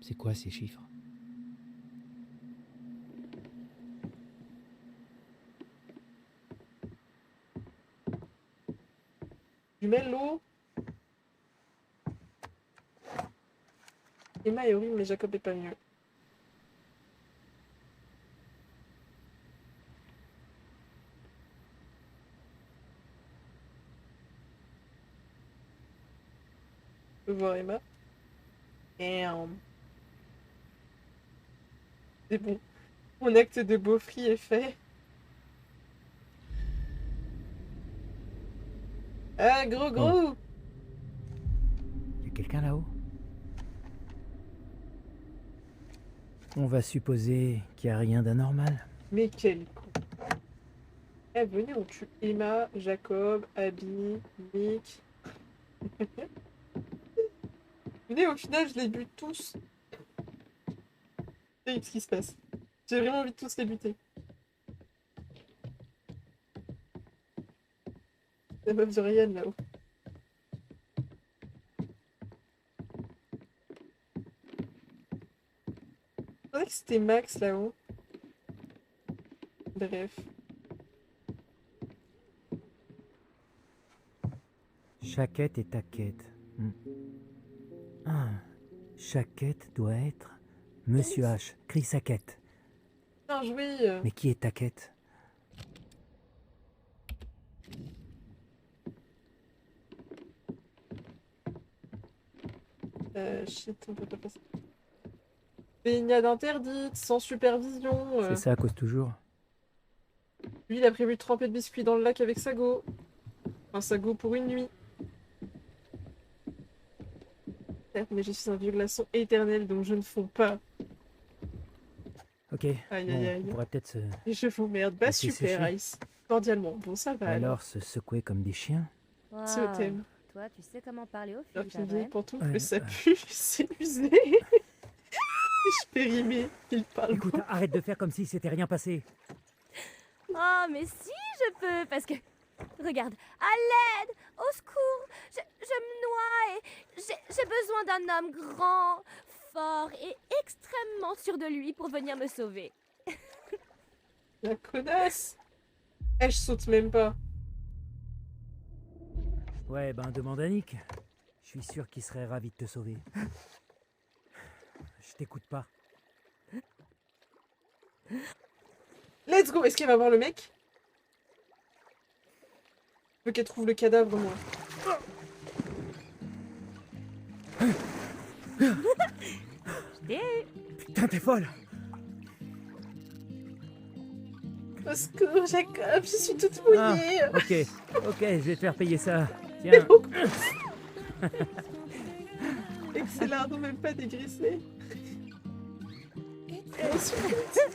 Speaker 4: C'est quoi ces chiffres?
Speaker 1: Du l'eau. Emma est horrible, mais Jacob est pas mieux. Je peux voir Emma. Damn. C'est bon. Mon acte de beaufrie est fait. Ah, gros gros!
Speaker 4: Y a quelqu'un là-haut? On va supposer qu'il n'y a rien d'anormal.
Speaker 1: Mais quel con. Eh, venez, on tue Emma, Jacob, Abby, Nick. Venez, au final, je les bute tous. C'est ce qui se passe. J'ai vraiment envie de tous les buter. La meuf de Ryan, là-haut. Je pensais que c'était Max, là-haut. Bref.
Speaker 4: Chaque quête est ta quête. Ah, chaque quête doit être Monsieur H. Crie sa quête.
Speaker 1: Bien joué.
Speaker 4: Mais qui est ta quête?
Speaker 1: Shit, on peut pas passer. Baignade interdite, sans supervision.
Speaker 4: C'est ça à cause toujours.
Speaker 1: Lui, il a prévu de tremper de biscuits dans le lac avec Sago. Un Sago pour une nuit. Certes, mais je suis un vieux glaçon éternel, donc je ne fonds pas.
Speaker 4: Ok,
Speaker 1: Aïe,
Speaker 4: bon,
Speaker 1: aïe, aïe.
Speaker 4: on pourrait peut-être se...
Speaker 1: Et je vous merde. Bah
Speaker 4: Laissez
Speaker 1: super,
Speaker 4: sécher.
Speaker 1: Ice. Cordialement. Bon, ça va alors.
Speaker 4: Alors se secouer comme des chiens.
Speaker 1: C'est au thème.
Speaker 2: Toi, tu sais comment parler aux
Speaker 1: Alors
Speaker 2: filles,
Speaker 1: qu'il
Speaker 2: pas
Speaker 1: vieille
Speaker 2: vrai?
Speaker 1: pantoufle,
Speaker 4: Ouais,
Speaker 1: ça
Speaker 4: ouais.
Speaker 1: pue, c'est usé. Je périmé, il parle.
Speaker 4: Écoute, arrête de faire comme si c'était rien passé.
Speaker 2: Oh, mais si, je peux, parce que... Regarde, à l'aide, au secours, je me noie et j'ai besoin d'un homme grand, fort et extrêmement sûr de lui pour venir me sauver.
Speaker 1: La connasse. Eh, je saute même pas.
Speaker 4: Ouais, ben demande à Nick. Je suis sûr qu'il serait ravi de te sauver. Je t'écoute pas.
Speaker 1: Let's go. Est-ce qu'elle va voir le mec? Je veux qu'elle trouve le cadavre, moi.
Speaker 4: Putain, t'es folle!
Speaker 1: Au secours, Jacob, je suis toute mouillée.
Speaker 4: Ah, ok, je vais te faire payer ça. Tiens.
Speaker 1: Excellent, non, même pas dégraissé.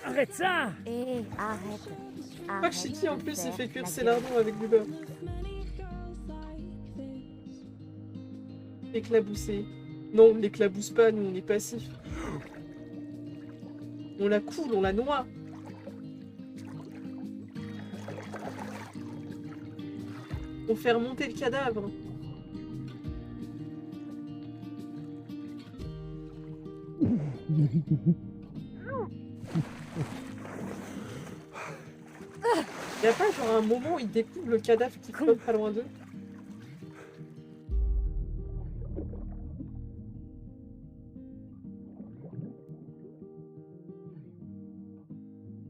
Speaker 4: Arrête ça!
Speaker 2: Hé, arrête.
Speaker 1: Je crois que
Speaker 2: Arrête
Speaker 1: Shiki, en
Speaker 2: de
Speaker 1: plus, il
Speaker 2: faire
Speaker 1: fait cuire
Speaker 2: la
Speaker 1: ses
Speaker 2: gueule.
Speaker 1: lardons avec du beurre. Éclabousser. Non, on l'éclabousse pas, nous, on est passifs. On la coule, on la noie. On fait remonter le cadavre. Y'a pas genre un moment où ils découvrent le cadavre qui flotte pas loin d'eux?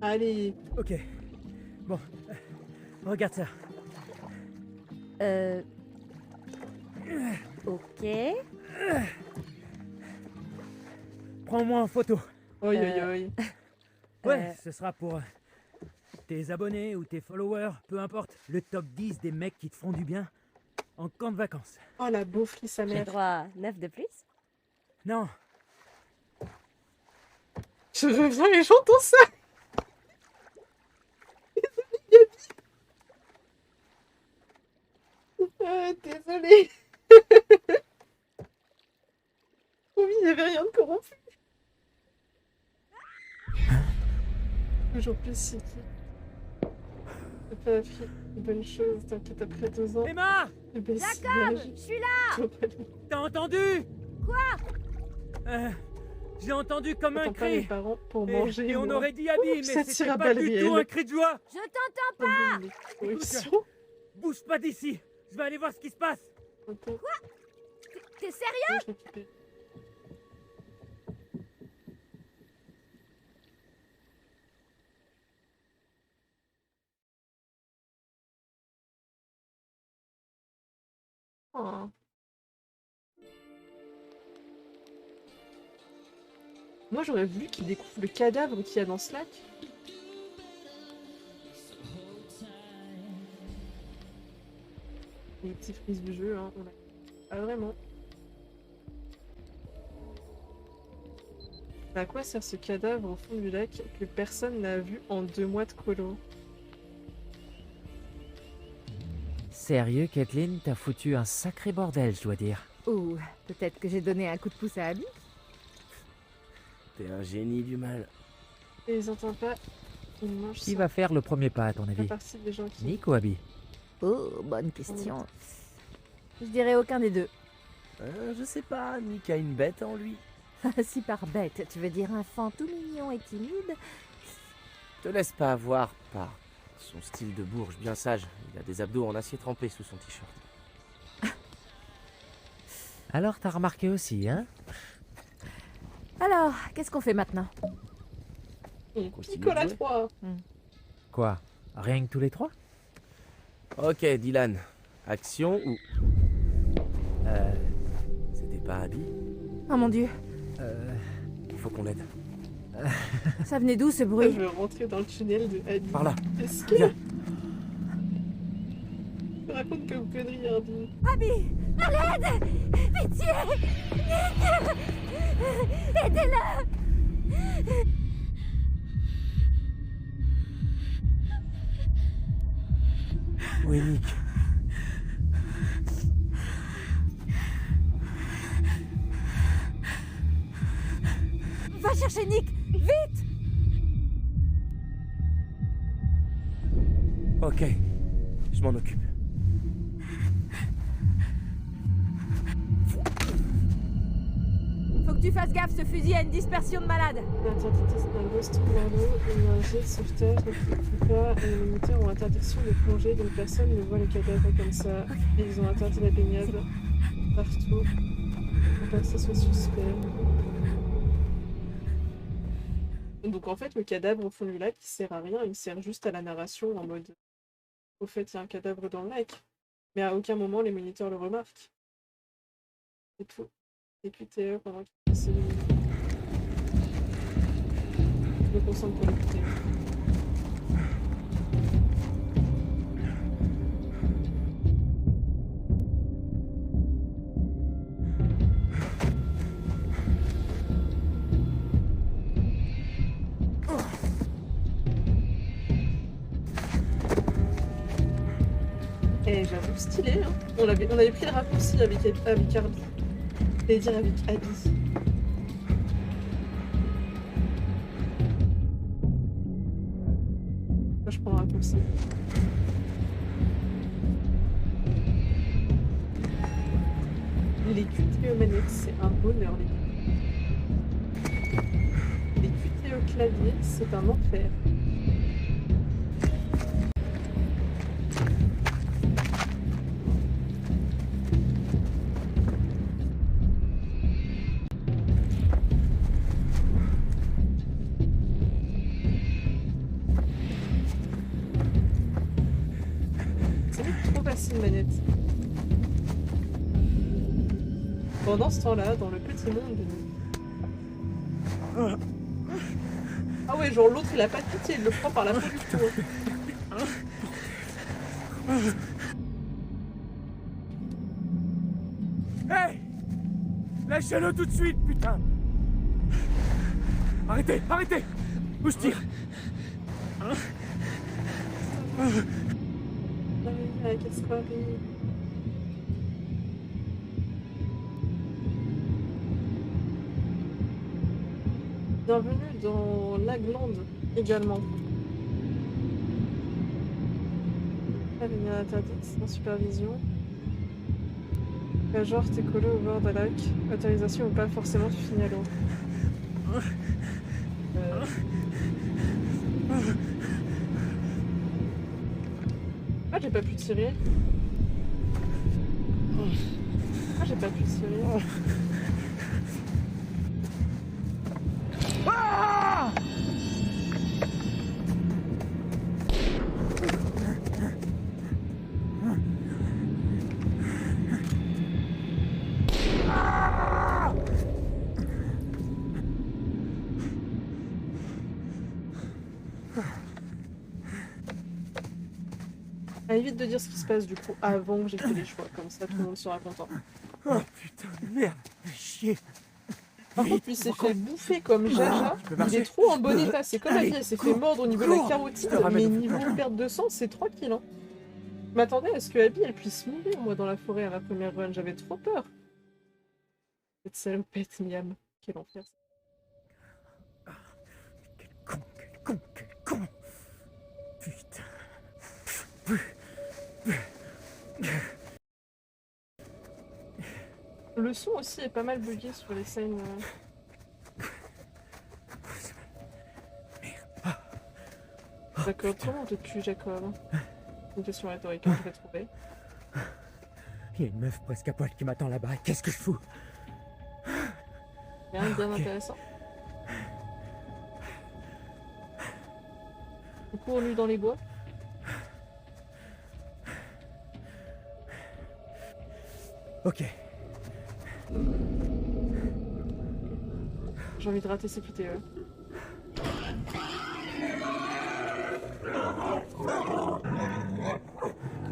Speaker 1: Allez.
Speaker 4: Ok. Bon. Regarde ça.
Speaker 2: Ok.
Speaker 4: Prends-moi en photo.
Speaker 1: Oi, oi, oi.
Speaker 4: Ouais, ce sera pour tes abonnés ou tes followers, peu importe. Le top 10 des mecs qui te font du bien en camp de vacances.
Speaker 1: Oh la beaufrie, sa
Speaker 2: J'ai
Speaker 1: mère.
Speaker 2: droit à 9 de plus?
Speaker 4: Non,
Speaker 1: Je reviens et j'entends ça. Désolée. Oui, il n'y avait rien de corrompu. Toujours plus Shiki. T'as pas appris de bonnes choses, t'inquiète, après 2 ans.
Speaker 4: Emma!
Speaker 1: Le bel
Speaker 2: Jacob,
Speaker 1: signage.
Speaker 2: je suis là!
Speaker 1: Toujours pas loin.
Speaker 4: T'as entendu?
Speaker 2: Quoi?
Speaker 4: J'ai entendu comme un
Speaker 1: J'entends pas mes
Speaker 4: cri.
Speaker 1: parents pour
Speaker 4: Et,
Speaker 1: manger.
Speaker 4: et on
Speaker 1: moi.
Speaker 4: aurait dit Abby,
Speaker 1: Ouh,
Speaker 4: mais
Speaker 1: ça tire
Speaker 4: c'était
Speaker 1: à
Speaker 4: pas
Speaker 1: balles
Speaker 4: du
Speaker 1: réelles.
Speaker 4: tout un cri de joie.
Speaker 2: Je t'entends
Speaker 1: Oh,
Speaker 2: pas!
Speaker 1: bon, mais corruption.
Speaker 4: Bouge pas d'ici. Je vais aller voir ce qui se passe.
Speaker 1: Attends,
Speaker 2: T'es sérieux?
Speaker 1: je récupère. Oh. Moi j'aurais voulu qu'il découvre le cadavre qu'il y a dans ce lac. Les petits frises du jeu, hein, on a... Ah vraiment. Mais à quoi sert ce cadavre au fond du lac que personne n'a vu en 2 mois de colo?
Speaker 4: Sérieux, Kathleen, t'as foutu un sacré bordel, je dois dire.
Speaker 10: Ou peut-être que j'ai donné un coup de pouce à Abby.
Speaker 5: T'es un génie du mal.
Speaker 1: Et ils entendent pas, ils mangent
Speaker 4: Qui
Speaker 1: ça.
Speaker 4: va faire le premier pas, à ton
Speaker 1: La
Speaker 4: avis?
Speaker 1: partie des gens qui...
Speaker 4: Nick ou Abby?
Speaker 10: Oh, bonne question. Je dirais aucun des deux.
Speaker 5: Je sais pas, Nick a une bête en lui.
Speaker 10: Si par bête, tu veux dire un fan tout mignon et timide?
Speaker 5: Te laisse pas avoir par son style de bourge bien sage. Il a des abdos en acier trempé sous son t-shirt.
Speaker 4: Alors t'as remarqué aussi, hein?
Speaker 10: Alors, qu'est-ce qu'on fait maintenant?
Speaker 1: On
Speaker 5: continue
Speaker 1: picole
Speaker 5: de
Speaker 1: à
Speaker 5: jouer.
Speaker 1: 3.
Speaker 4: Quoi? Rien que tous les trois?
Speaker 5: Ok, Dylan. Action ou... C'était pas Abby?
Speaker 10: Oh mon dieu,
Speaker 5: Il faut qu'on l'aide.
Speaker 10: ça venait d'où ce
Speaker 1: Je
Speaker 10: bruit?
Speaker 1: veux rentrer dans le tunnel de Abby.
Speaker 5: Par là.
Speaker 1: Est-ce que...
Speaker 5: Viens.
Speaker 1: Je raconte comme connerie, Abby.
Speaker 7: Abby, à l'aide! Pitié! Nick! Aidez-le!
Speaker 5: Où est Nick?
Speaker 10: Va chercher Nick! Vite!
Speaker 5: Ok, je m'en occupe.
Speaker 10: Faut que tu fasses gaffe, ce fusil a une dispersion de malades.
Speaker 1: L'interdité d'un ghost warlow, émergé, sauveteur, pas et les moniteurs ont interdiction de plonger, donc personne ne voit les cadavres comme ça. Et ils ont interdit la baignade partout. Pour pas que ça soit suspect. Donc en fait, le cadavre au fond du lac, il sert à rien, il sert juste à la narration en mode... Au fait, il y a un cadavre dans le lac. Mais à aucun moment, les moniteurs le remarquent. C'est tout. Et QTE pendant qu'il passe les minutes. Je me concentre pour l'écouter. Eh, j'avoue, stylé, hein. On avait pris le raccourci avec Arby. J'allais dire avec Abby. Moi, je prends le raccourci. Les QTE manettes, c'est un bonheur, les QTE clavier, c'est un enfer. Trop manette. Pendant ce temps-là, dans le petit monde de... Ah ouais, genre l'autre il a pas de pitié, il le prend par la peau du cou.
Speaker 5: Hey! Lâchez-le tout de suite, putain! Arrêtez! Arrêtez! Où je tire?
Speaker 1: Qu'est-ce qu'on fait? Bienvenue dans Lagland également. La lumière interdite, sans supervision. Genre t'es collé au bord d'un lac. Autorisation ou pas, forcément tu finis à l'eau. Ah, j'ai pas pu tirer. Ah, j'ai pas pu tirer.
Speaker 5: Ah!
Speaker 1: Ah, évite de dire ce qui se passe du coup avant que j'ai fait les choix, comme ça tout le monde sera content.
Speaker 5: Oh putain de merde! Chier!
Speaker 1: Par contre, lui s'est fait bouffer comme Jaja. Il est trop en bon état. C'est comme Abby, elle s'est fait mordre au niveau de la carotide. Mais niveau perte de sang, c'est tranquille. Hein. Je m'attendais à ce que Abby, elle puisse mourir, moi, dans la forêt à la première run. J'avais trop peur. Cette salopette, Miam. Quel enfer.
Speaker 3: Quel con. Putain.
Speaker 1: Le son aussi est pas mal bugué sur les scènes. Jacob, comment on te tue, Jacob? Une question rhétorique, hein, je vais trouver.
Speaker 3: Il y a une meuf presque à poil qui m'attend là-bas. Qu'est-ce que je fous?
Speaker 1: Rien de bien intéressant. On court nu dans les bois.
Speaker 3: Ok.
Speaker 1: J'ai envie de rater ces QTE.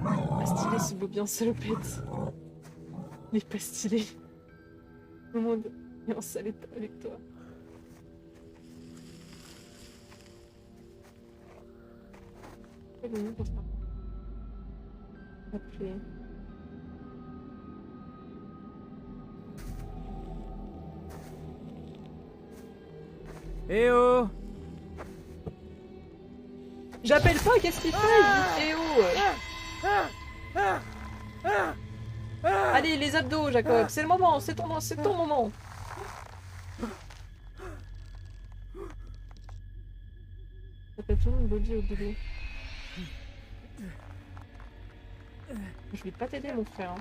Speaker 1: Pas stylé ce beau bien salopette. Il est pas stylé. Le monde est en sale état avec toi. Quel est le nom pour ça? Appeler.
Speaker 3: Eh oh!
Speaker 1: J'appelle pas, qu'est-ce qu'il fait? Eh oh! Allez, les abdos, Jacob, c'est le moment, c'est ton moment. J'appelle tout le monde body au boulot. Je vais pas t'aider, mon frère.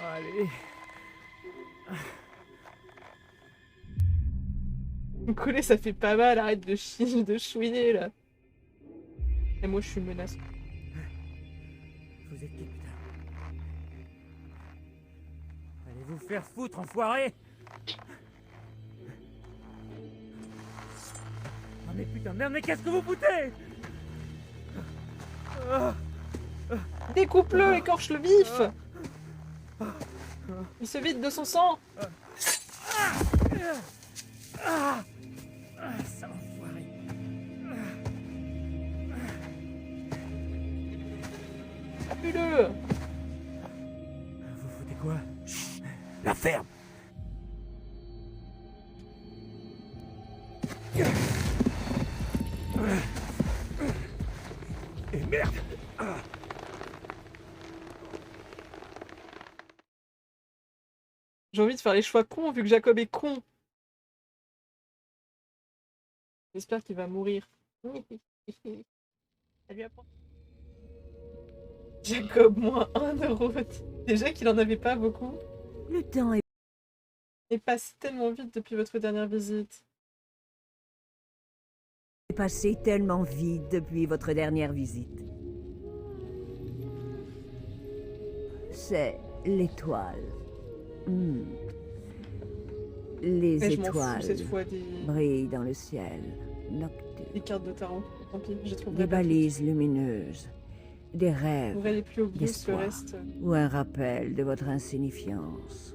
Speaker 3: Allez.
Speaker 1: Me coller, ça fait pas mal, arrête de chouiner là. Et moi je suis menace.
Speaker 3: Vous êtes qui, putain? Allez vous faire foutre, enfoiré! Oh mais putain, merde, mais qu'est-ce que vous foutez?
Speaker 1: Découpe-le, écorche-le vif! Il se vide de son sang!
Speaker 3: Ça enfoiré!
Speaker 1: Appuie-le!
Speaker 3: Vous foutez quoi? Chut, la ferme! Et merde!
Speaker 1: J'ai envie de faire les choix cons vu que Jacob est con. J'espère qu'il va mourir. Ça lui apprend. Jacob, moins 1 euro. Déjà qu'il en avait pas beaucoup.
Speaker 8: Le temps est
Speaker 1: passe tellement vite depuis votre dernière visite.
Speaker 8: passé tellement vite depuis votre dernière visite. C'est l'étoile. Les
Speaker 1: Mais je m'en fous
Speaker 8: étoiles
Speaker 1: cette fois des
Speaker 8: brillent dans le ciel nocturne.
Speaker 1: cartes de tarot. Tant pis, j'ai trouvé
Speaker 8: Des balises lumineuses, des rêves,
Speaker 1: Ouvrez les plus obvious, le
Speaker 8: d'espoir,
Speaker 1: reste.
Speaker 8: ou un rappel de votre insignifiance.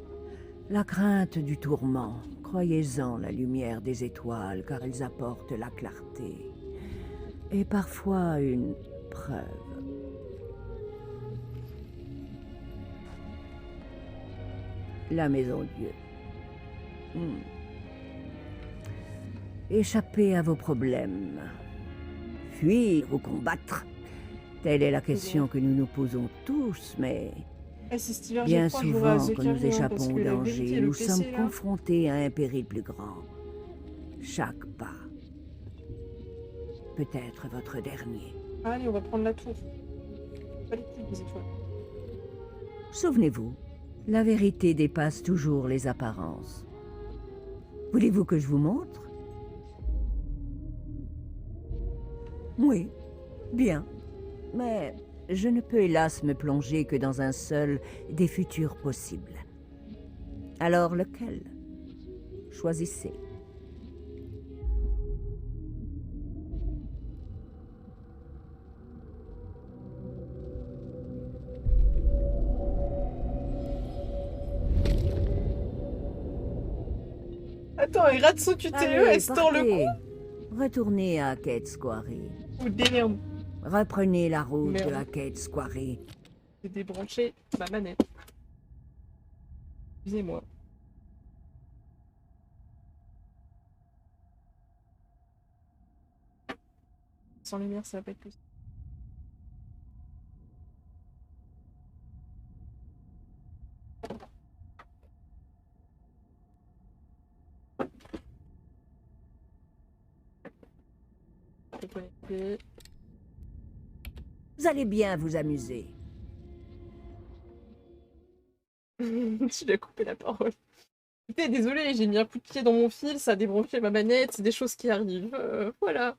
Speaker 8: La crainte du tourment, croyez-en la lumière des étoiles, car elles apportent la clarté. Et parfois une preuve. La Maison Dieu. Échapper à vos problèmes. Fuir ou combattre. Telle est la question que nous nous posons tous, mais
Speaker 1: Eh, si cet hiver,
Speaker 8: bien
Speaker 1: j'ai froid, je jouerai à
Speaker 8: souvent,
Speaker 1: The
Speaker 8: quand nous
Speaker 1: Carry, hein, parce
Speaker 8: échappons
Speaker 1: que
Speaker 8: au
Speaker 1: la
Speaker 8: danger,
Speaker 1: vérité et le
Speaker 8: nous
Speaker 1: PC,
Speaker 8: sommes
Speaker 1: là.
Speaker 8: confrontés à un péril plus grand. Chaque pas peut être votre dernier.
Speaker 1: Allez, on va prendre la tour. Pas les couilles des étoiles.
Speaker 8: Souvenez-vous, la vérité dépasse toujours les apparences. Voulez-vous que je vous montre? Oui, bien. Mais je ne peux hélas me plonger que dans un seul des futurs possibles. Alors lequel? Choisissez.
Speaker 1: Attends, et Ratsu QTE, elle se tord le cou.
Speaker 8: Retournez à Hackett Quarry.
Speaker 1: ou merde.
Speaker 8: Reprenez la route
Speaker 1: Merde.
Speaker 8: de Hackett Quarry.
Speaker 1: J'ai débranché ma manette. Excusez-moi. Sans lumière, ça va pas être possible. Je vais connecter.
Speaker 8: Vous allez bien vous amuser.
Speaker 1: Tu lui as coupé la parole. Écoutez, désolé, j'ai mis un coup de pied dans mon fil, ça a débranché ma manette, c'est des choses qui arrivent. Voilà.